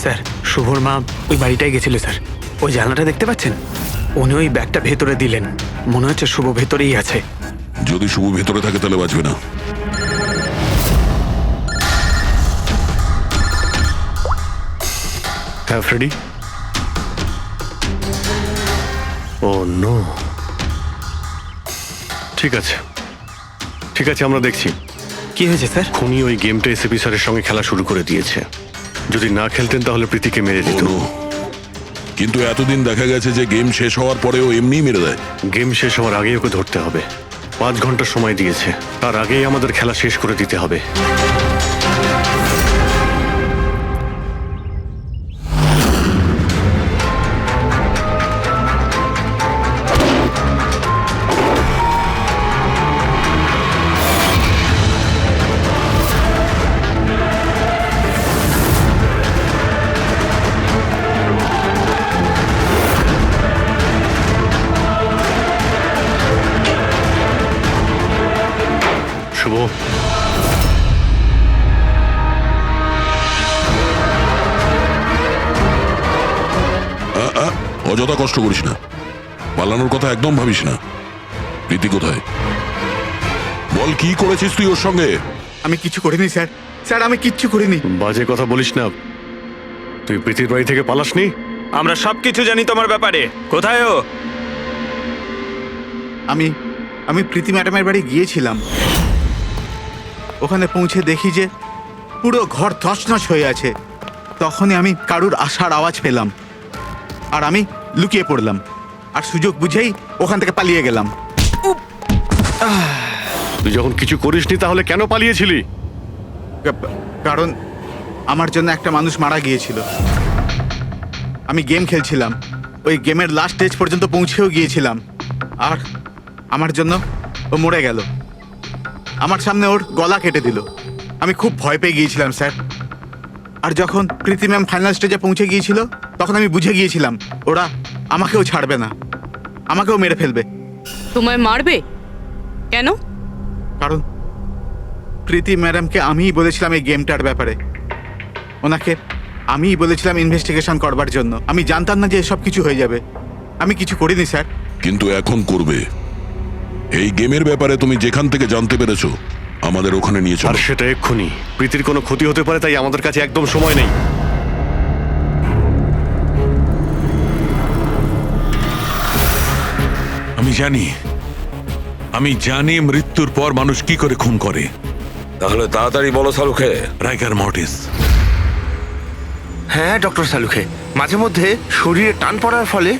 স্যার, শুভর মা ওই বাড়িটাই গেছিল স্যার। ওই জানলাটা দেখতে পাচ্ছেন? উনি ওই ব্যাগটা ভেতরে দিলেন, মনে হচ্ছে শুভ ভেতরেই আছে। যদি শুভ ভেতরে থাকে তাহলে বাঁচবে না। হ্যাঁ ফ্রেডি। ও নো। ঠিক আছে, ঠিক আছে, আমরা দেখছি। কি হয়েছে স্যার? খুনি ওই গেমটা এসিপি স্যারের সঙ্গে খেলা শুরু করে দিয়েছে। যদি না খেলতেন তাহলে প্রীতিকে মেরে দিত। কিন্তু এতদিন দেখা গেছে যে গেম শেষ হওয়ার পরেও এমনি মেরে দেয়। গেম শেষ হওয়ার আগেই ওকে ধরতে হবে। 5 ঘন্টা সময় দিয়েছে, তার আগেই আমাদের খেলা শেষ করে দিতে হবে। শুভ, অযথা কষ্ট করিস না, পালানোর কথা একদম ভাবিস না। প্রীতি কোথায়? বল, কি করেছিস তুই ওর সঙ্গে? আমি কিছু করিনি স্যার। স্যার আমি কিচ্ছু করিনি। বাজে কথা বলিস না। তুই প্রীতির বাড়ি থেকে পালাসনি? আমরা সবকিছু জানি তোমার ব্যাপারে। কোথায় ও? আমি প্রীতি ম্যাডামের বাড়ি গিয়েছিলাম। ওখানে পৌঁছে দেখি যে পুরো ঘর তছনছ হয়ে আছে। তখনই আমি কারুর আসার আওয়াজ পেলাম, আর আমি লুকিয়ে পড়লাম, আর সুযোগ বুঝেই ওখান থেকে পালিয়ে গেলাম। তুই যখন কিছু করিসনি তাহলে কেন পালিয়েছিলি? কারণ আমার জন্য একটা মানুষ মারা গিয়েছিল। আমি গেম খেলছিলাম, ওই গেমের লাস্ট স্টেজ পর্যন্ত পৌঁছেও গিয়েছিলাম, আর আমার জন্য ও মরে গেল। আমার সামনে ওর গলা কেটে দিল। আমি খুব ভয় পেয়ে গিয়েছিলাম স্যার। আর যখন প্রীতি ম্যাম ফাইনাল স্টেজে পৌঁছে গিয়েছিল, তখন আমি বুঝে গিয়েছিলাম ওরা আমাকেও ছাড়বে না, আমাকেও মেরে ফেলবে। তোমায় মারবে কেন? কারণ প্রীতি ম্যাডামকে আমিই বলেছিলাম এই গেমটার ব্যাপারে। ওনাকে আমিই বলেছিলাম ইনভেস্টিগেশন করবার জন্য। আমি জানতাম না যে এসব কিছু হয়ে যাবে। আমি কিছু করিনি স্যার। কিন্তু এখন করবে। এই গেমের ব্যাপারে তুমি যেখান থেকে জানতে পেরেছো আমাদের ওখানে নিয়ে আর চলো। সেটা এক্ষুনি। প্রীতির কোনো ক্ষতি হতে পারে, তাই আমাদের কাছে একদম সময় নেই। আমি জানি মৃত্যুর পর মানুষ কি করে খুন করে। তাহলে তাড়াতাড়ি বলো শাহরুখে। রাইগার মর্টিস। হ্যাঁ ডক্টর সালুখে, মাঝে মধ্যে শরীরে টান পড়ার ফলে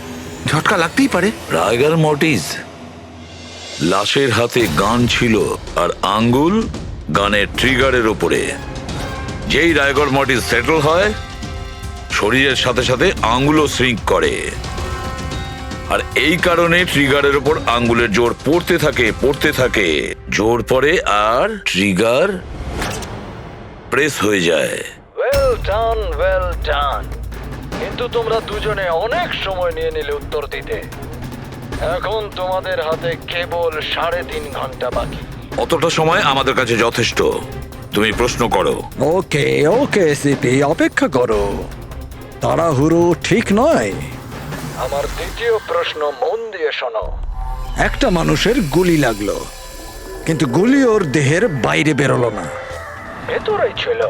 ঝটকা লাগতেই পারে। রাইগার মর্টিস। লাশের হাতে গান ছিল আর আঙ্গুল গানের ট্রিগারের উপরে। যেই রাইগার মর্টিস সেটেল হয়, শরীরের সাথে সাথে আঙ্গুলও শ্রিঙ্ক করে, আর এই কারণে ট্রিগারের উপর আঙ্গুলের জোর পড়তে থাকে, জোর পড়ে আর ট্রিগার প্রেস হয়ে যায়। Well done. কিন্তু তোমরা দুজনে অনেক সময় নিয়ে নিলে উত্তর দিতে। এখন তোমাদের হাতে কেবল 3.5 ঘন্টা বাকি। অতটা সময় আমাদের কাছে যথেষ্ট। তুমি প্রশ্ন করো। ওকে সিপি, অপেক্ষা করো। তাড়াহুড়ো ঠিক নয়। আমার দ্বিতীয় প্রশ্ন মন দিয়ে শোনো। একটা মানুষের গুলি লাগলো, কিন্তু গুলি ওর দেহের বাইরে বেরোলো না, ভেতরেই ছিল।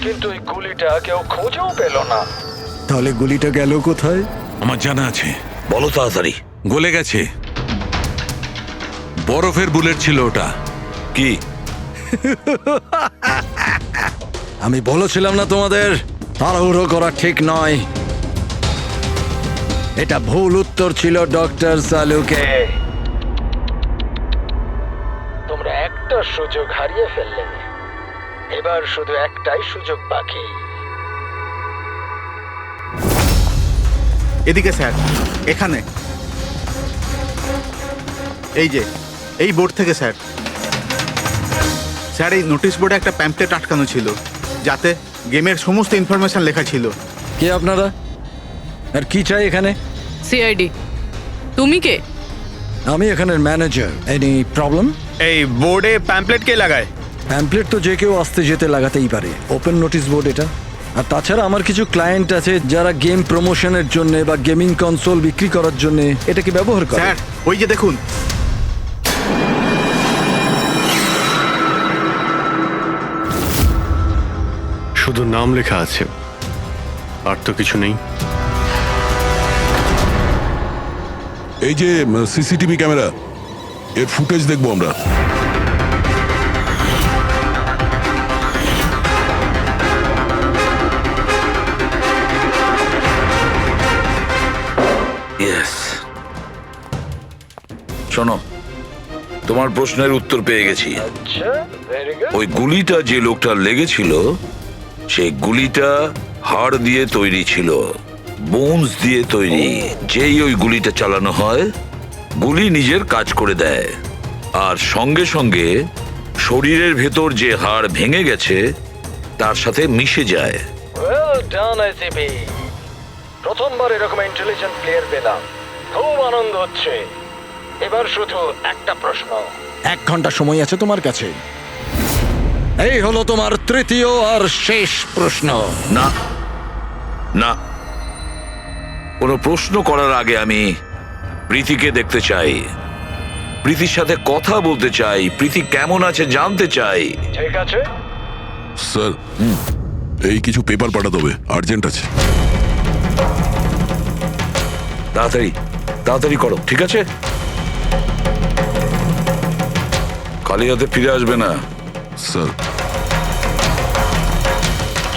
কিন্তু এই গুলিটা কেউ খুঁজেও পেল না। তাহলে গুলিটা গেল কোথায়? আমার জানা আছে। বলো তাড়াতাড়ি। গলে গেছে। বরফের বুলেট ছিল ওটা। কি? আমি বলেছিলাম না তোমাদের তাড়াহুড়ো করা ঠিক নয়। এটা ভুল উত্তর ছিল ডক্টর সালুকে। তোমরা একটা সুযোগ হারিয়ে ফেললে। এবার শুধু একটাই সুযোগ বাকি। এদিকে স্যার, এখানে এই বোর্ড থেকে স্যার। স্যার এই নোটিশ বোর্ডে একটা প্যাম্পলেট আটকানো ছিল, যাতে গেমের সমস্ত ইনফরমেশন লেখা ছিল। কে আপনারা আর কি চাই এখানে? সিআইডি। তুমি কে? আমি এখানের ম্যানেজার। Any problem? এই বোর্ডে প্যাম্পলেট কে লাগায়? প্যাম্পলেট তো যে কেউ আসতে যেতে লাগাতেই পারে। ওপেন নোটিশ বোর্ড এটা। আর তাছাড়া আমার কিছু ক্লায়েন্ট আছে যারা গেম প্রমোশনের জন্য বা গেমিং কনসোল বিক্রি করার জন্য এটাকে ব্যবহার করে। স্যার ওই যে দেখুন। শুধু নাম লেখা আছে, আর তো কিছু নেই। এই যে সিসিটিভি ক্যামেরা, এর ফুটেজ দেখবো আমরা। শোনো, তোমার প্রশ্নের উত্তর পেয়ে গেছি। ওই গুলিটা যে লোকটার লেগেছিল, সেই গুলিটা হাড় দিয়ে তৈরি ছিল, বোনস দিয়ে তৈরি। যেই ওই গুলিটা চালানো হয়, গুলি নিজের কাজ করে দেয়, আর সঙ্গে সঙ্গে শরীরের ভেতর যে হাড় ভেঙে গেছে তার সাথে মিশে যায়। Well done ICP. প্রথমবার এরকম ইন্টেলিজেন্ট প্লেয়ার পেলাম, খুব আনন্দ হচ্ছে। এবার শুধু একটা প্রশ্ন। 1 ঘন্টা সময় আছে তোমার কাছে। এই হলো তোমার তৃতীয় আর শেষ প্রশ্ন। না না, কোনো প্রশ্ন করার আগে আমি প্রীতিকে দেখতে চাই। প্রীতির সাথে কথা বলতে চাই, প্রীতি কেমন আছে জানতে চাই। ঠিক আছে। স্যার এই কিছু পেপার পাঠাতে হবে, আর্জেন্ট আছে। তাড়াতাড়ি তাড়াতাড়ি করো, ঠিক আছে? খালি হাতে ফিরে আসবে না। স্যার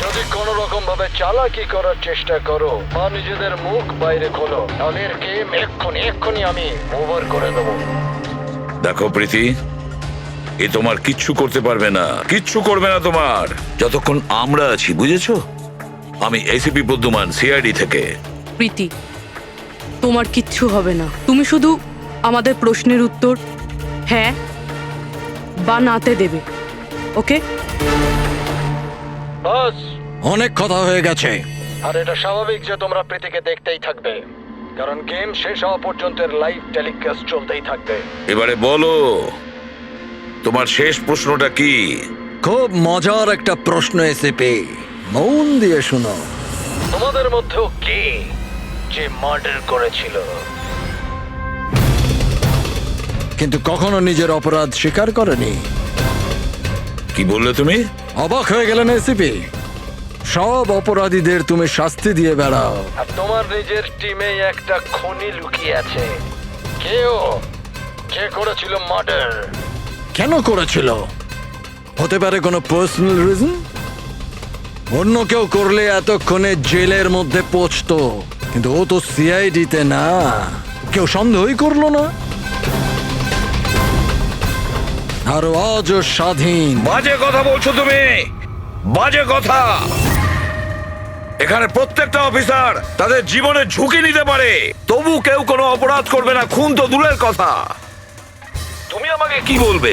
যদি কোনো রকম ভাবে চালাকি করার চেষ্টা করো বা নিজেদের মুখ বাইরে খোলো, তাহলে এর গেম এক্ষুনি আমি ওভার করে দেবো। দেখো প্রীতি, এ তোমার কিচ্ছু করতে পারবে না, কিচ্ছু করবে না তোমার, যতক্ষণ আমরা আছি, বুঝেছো? আমি এসিপি প্রদ্যুমান, সিআইডি থেকে। প্রীতি, তোমার কিচ্ছু হবে না। তুমি শুধু আমাদের প্রশ্নের উত্তর হ্যাঁ বা নাতে দেবে, ওকে? বাস, অনেক কথা হয়ে গেছে। আর এটা স্বাভাবিক যে তোমরা প্রীতিকে দেখতেই থাকবে, কারণ গেম শেষ হওয়া পর্যন্ত লাইভ টেলিকাস্ট চলতেই থাকবে। এবারে বলো, তোমার শেষ প্রশ্নটা কি? খুব মজার একটা প্রশ্ন এসেপি, মন দিয়ে শোনো। তোমাদের মধ্যেও কে যে মার্ডার করেছিল কিন্তু কখনো নিজের অপরাধ স্বীকার করেনি? কি বললে তুমি? অবাক হয়ে গেলেন এসিপি? সব অপরাধীদের তুমি শাস্তি দিয়ে বেড়াও, আর তোমার নিজের টিমে একটা খুনি লুকিয়ে আছে। কেউ কে করেছিল মার্ডার, কেন করেছিল? হতে পারে কোনো পার্সোনাল রিজন। অন্য কেউ করলে এতক্ষণে জেলের মধ্যে পৌঁছতো, কিন্তু ও তো সিআইডিতে না, কেউ সন্দেহই করলো না। আর আজও স্বাধীন। বাজে কথা বলছো তুমি, বাজে কথা। এখানে প্রত্যেকটা অফিসার তাদের জীবনের ঝুঁকি নিতে পারে, তবু কেউ কোনো অপরাধ করবে না, খুন তো দূরের কথা। তুমি আমাকে কি বলবে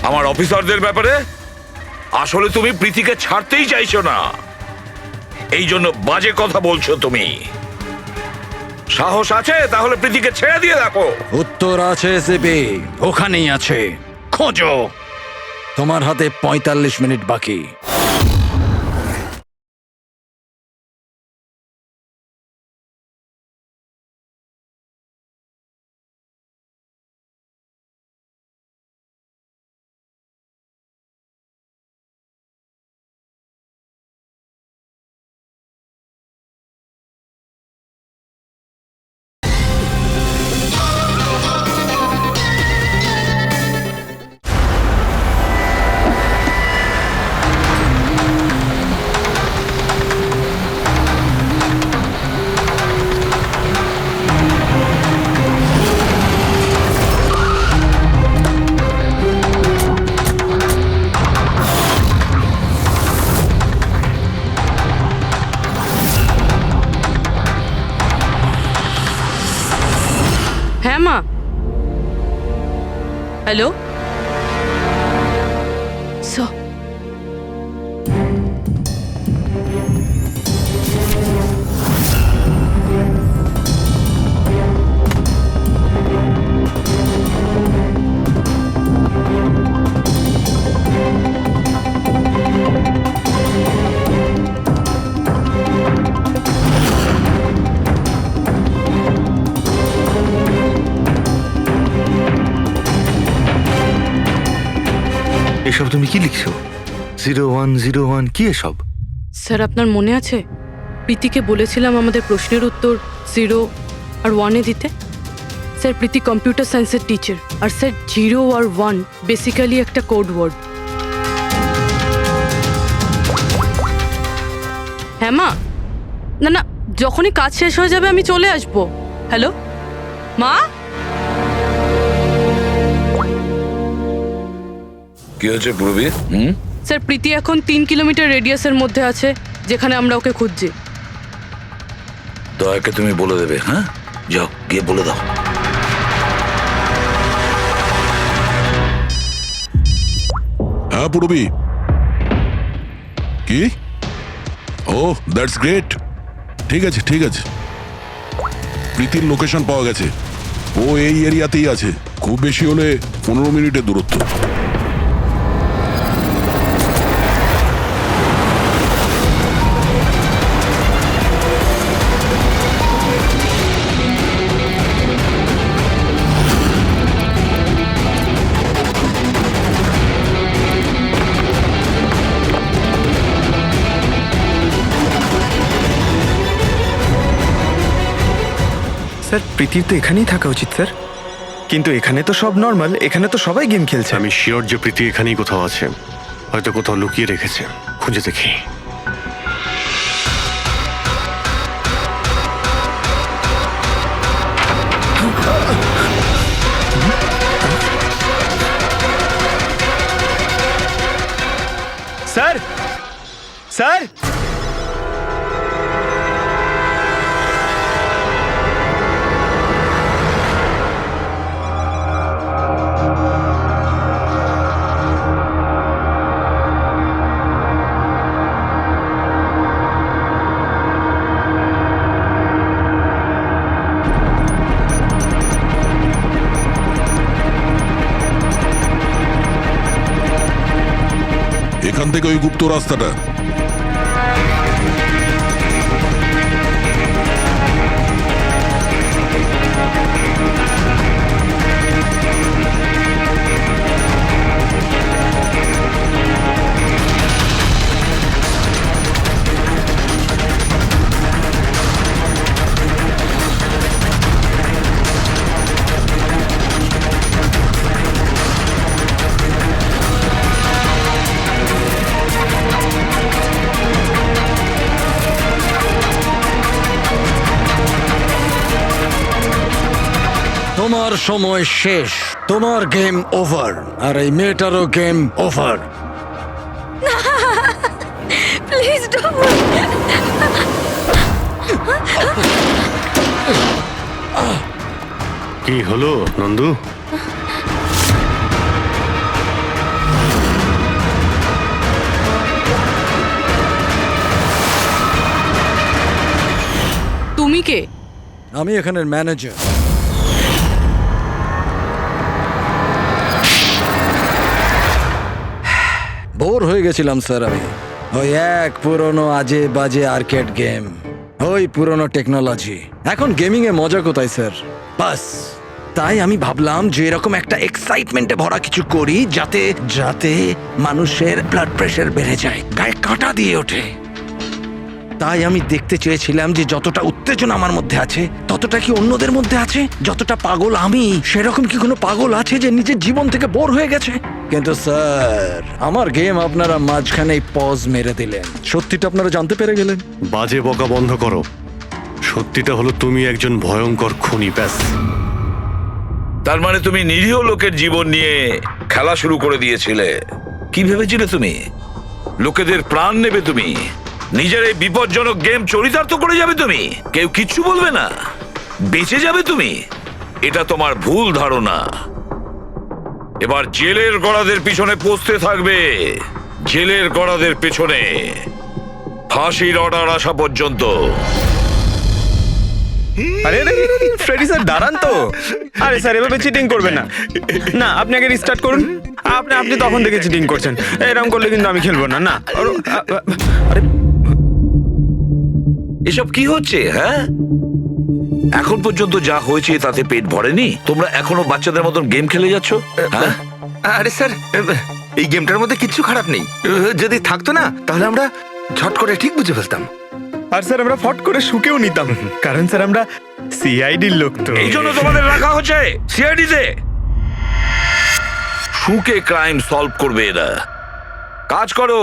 আমার অফিসারদের ব্যাপারে? আসলে তুমি প্রীতিকে ছাড়তেই চাইছো না, এই জন্য বাজে কথা বলছো তুমি। সাহস আছে তাহলে প্রীতিকে ছেড়ে দিয়ে দেখো। উত্তর আছে এসিপি, ওখানেই আছে, খোঁজো। তোমার হাতে 45 মিনিট বাকি। হ্যাঁ মা। হ্যালো এসব তুমি কি লিখছো? 0101 কি এসব? স্যার, আপনার মনে আছে প্রীতিকে বলেছিলাম আমাদের প্রশ্নের উত্তর 0 আর 1-এ দিতে? স্যার, প্রীতি কম্পিউটার সায়েন্সের টিচার, আর স্যার 0 আর 1 বেসিক্যালি একটা কোড ওয়ার্ড। হ্যাঁ মা। না না, যখনই কাজ শেষ হয়ে যাবে আমি চলে আসবো। হ্যালো মা। কি হয়েছে পূর্বী? স্যার, প্রীতি এখন 3 কিলোমিটার রেডিয়াসের মধ্যে আছে, যেখানে আমরা ওকে খুঁজছি। দয়াকে তুমি বলে দেবে। হ্যাঁ, যাও গিয়ে বলে দাও। হ্যাঁ পূর্বী। কি? ও দ্যাটস গ্রেট। ঠিক আছে ঠিক আছে, প্রীতির লোকেশন পাওয়া গেছে, ও এই এরিয়াতেই আছে, খুব বেশি হলে 15 মিনিটের দূরত্ব। স্যার প্রীতির তো এখানেই থাকা উচিত স্যার, কিন্তু এখানে তো সব নর্মাল, এখানে তো সবাই গেম খেলছে। আমি শিওর যে প্রীতি এখানেই কোথাও আছে, হয়তো কোথাও লুকিয়ে রেখেছে। খুঁজে দেখি। স্যার স্যার এখান থেকে ওই গুপ্ত রাস্তাটা। তোমার সময় শেষ, তোমার গেম ওভার, আর এই মেয়েটারও গেম ওভার। Please don't. কি হলো নন্দু? তুমি কে? আমি এখানের ম্যানেজার। বোর হয়ে গেছিলাম স্যার আমি। ওই এক পুরনো আজে বাজে আর্কেড গেম, ওই পুরনো টেকনোলজি। এখন গেমিং এ মজা কোথায় স্যার? বাস তাই আমি ভাবলাম যে এরকম একটা এক্সাইটমেন্টে ভরা কিছু করি যাতে যাতে মানুষের ব্লাড প্রেশার বেড়ে যায়, গায়ে কাঁটা দিয়ে ওঠে। তাই আমি দেখতে চেয়েছিলাম যে যতটা উত্তেজনা আমার মধ্যে আছে ততটা কি অন্যদের মধ্যে আছে? যতটা পাগল আমি, সেরকম কি কোনো পাগল আছে যে নিজের জীবন থেকে বোর হয়ে গেছে? কিন্তু স্যার আমার গেম আপনারা মাঝখানেই পজ মেরে দিলেন। সত্যিটা আপনারা জানতে পেরে গেলেন। বাজে বকা বন্ধ করো। সত্যিটা হলো তুমি একজন ভয়ঙ্কর খুনি, ব্যাস। তার মানে তুমি নিরীহ লোকের জীবন নিয়ে খেলা শুরু করে দিয়েছিলে। কি ভেবেছিলে তুমি লোকেদের প্রাণ নেবে? তুমি নিজের এই বিপজ্জনক গেম চরিতার্থ করে যাবে? তুমি কেউ কিচ্ছু বলবে না, বেঁচে যাবে তুমি? এটা তোমার ভুল ধারণা। এবার জেলের গড়াদের পিছনে পৌঁছতে থাকবে, জেলের গড়াদের পেছনে, ফাঁসির অর্ডার আসা পর্যন্ত। আরে ফ্রেডি স্যার দাঁড়ান তো। আরে স্যার এভাবে চিটিং করবেন না। না আপনি আগে রিস্টার্ট করুন। আপনি তখন থেকে চিটিং করছেন, এরকম করলে কিন্তু আমি খেলবো না। না আরে এসব কি হচ্ছে? হ্যাঁ, এখন পর্যন্ত যা হয়েছে তাতে পেট ভরেনি? তোমরা এখনো বাচ্চাদের মতন গেম খেলে যাচ্ছ? হ্যাঁ? আরে স্যার, এই গেমটার মধ্যে কিচ্ছু খারাপ নেই। যদি থাকতো না তাহলে আমরা ঝট করে ঠিক বুঝে ফেলতাম। আর স্যার আমরা ফট করে শুকেও নিতাম, কারণ স্যার আমরা সিআইডির লোক। তো এই জন্য তোমাদের রাখা হচ্ছে সিআইডিতে। শুকে ক্রাইম সলভ করবে এরা। কাজ করো।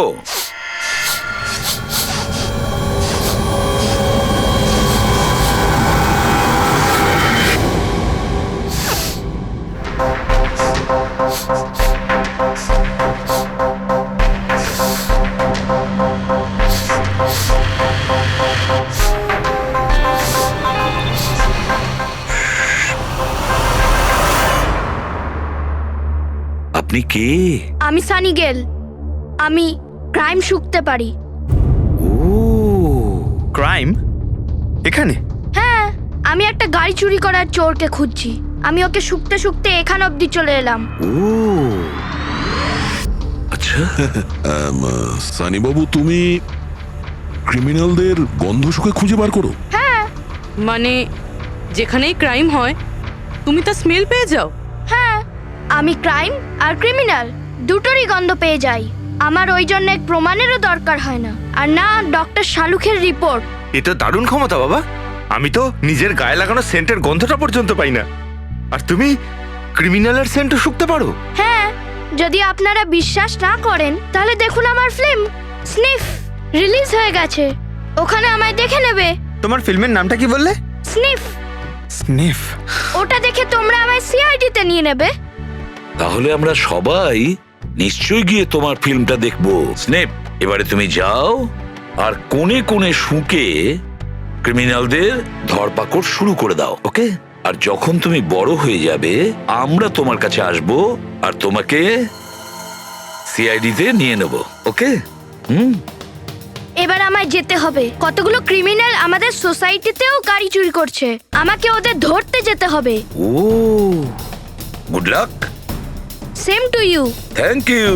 আপনি কে? আমি সানি গেল। আমি ক্রাইম শুকতে পারি। ক্রাইম এখানে? হ্যাঁ, আমি একটা গাড়ি চুরি করার চোরকে খুঁজছি। আমি ওকে শুকতে শুকতে এখান অবধি চলে এলাম। আচ্ছা সানি বাবু, তুমি ক্রিমিনালদের গন্ধ শুকে খুঁজে বার করো? হ্যাঁ। মানে যেখানেই ক্রাইম হয় তুমি তা স্মেল পেয়ে যাও? হ্যাঁ, আমি ক্রাইম আর ক্রিমিনাল দুটোরই গন্ধ পেয়ে যাই। আমার ওই জন্য এক প্রমাণেরও দরকার হয় না, আর না ডক্টর শালুখের রিপোর্ট। এটা দারুণ ক্ষমতা বাবা। আমি তো নিজের গায়ে লাগানো সেন্টের গন্ধটা পর্যন্ত পাই না, আর তুমি ক্রিমিনালের সেন্টও শুকতে পারো? হ্যাঁ, যদি আপনারা বিশ্বাস না করেন তাহলে দেখুন আমার ফিল্ম স্নিফ রিলিজ হয়ে গেছে, ওখানে আমায় দেখে নেবে। তোমার ফিল্মের নামটা কি বললে? স্নিফ। স্নিফ। ওটা দেখে তোমরা আমায় সিআইডিতে নিয়ে নেবে। তাহলে আমরা সবাই নিশ্চয়ই গিয়ে তোমার ফিল্মটা দেখবো। স্নেপ, এবারে তুমি যাও আর কোণে কোণে শুকে ক্রিমিনালদের ধরপাকড় শুরু করে দাও, ওকে? আর যখন তুমি বড় হয়ে যাবে আমরা তোমার কাছে আসব আর তোমাকে সিআইডিতে নিয়ে নেব, ওকে? এবার আমায় যেতে হবে, কতগুলো ক্রিমিনাল আমাদের সোসাইটিতেও গাড়ি চুরি করছে, আমাকে ওদের ধরতে যেতে হবে। ও, good luck. Same to you. Thank you.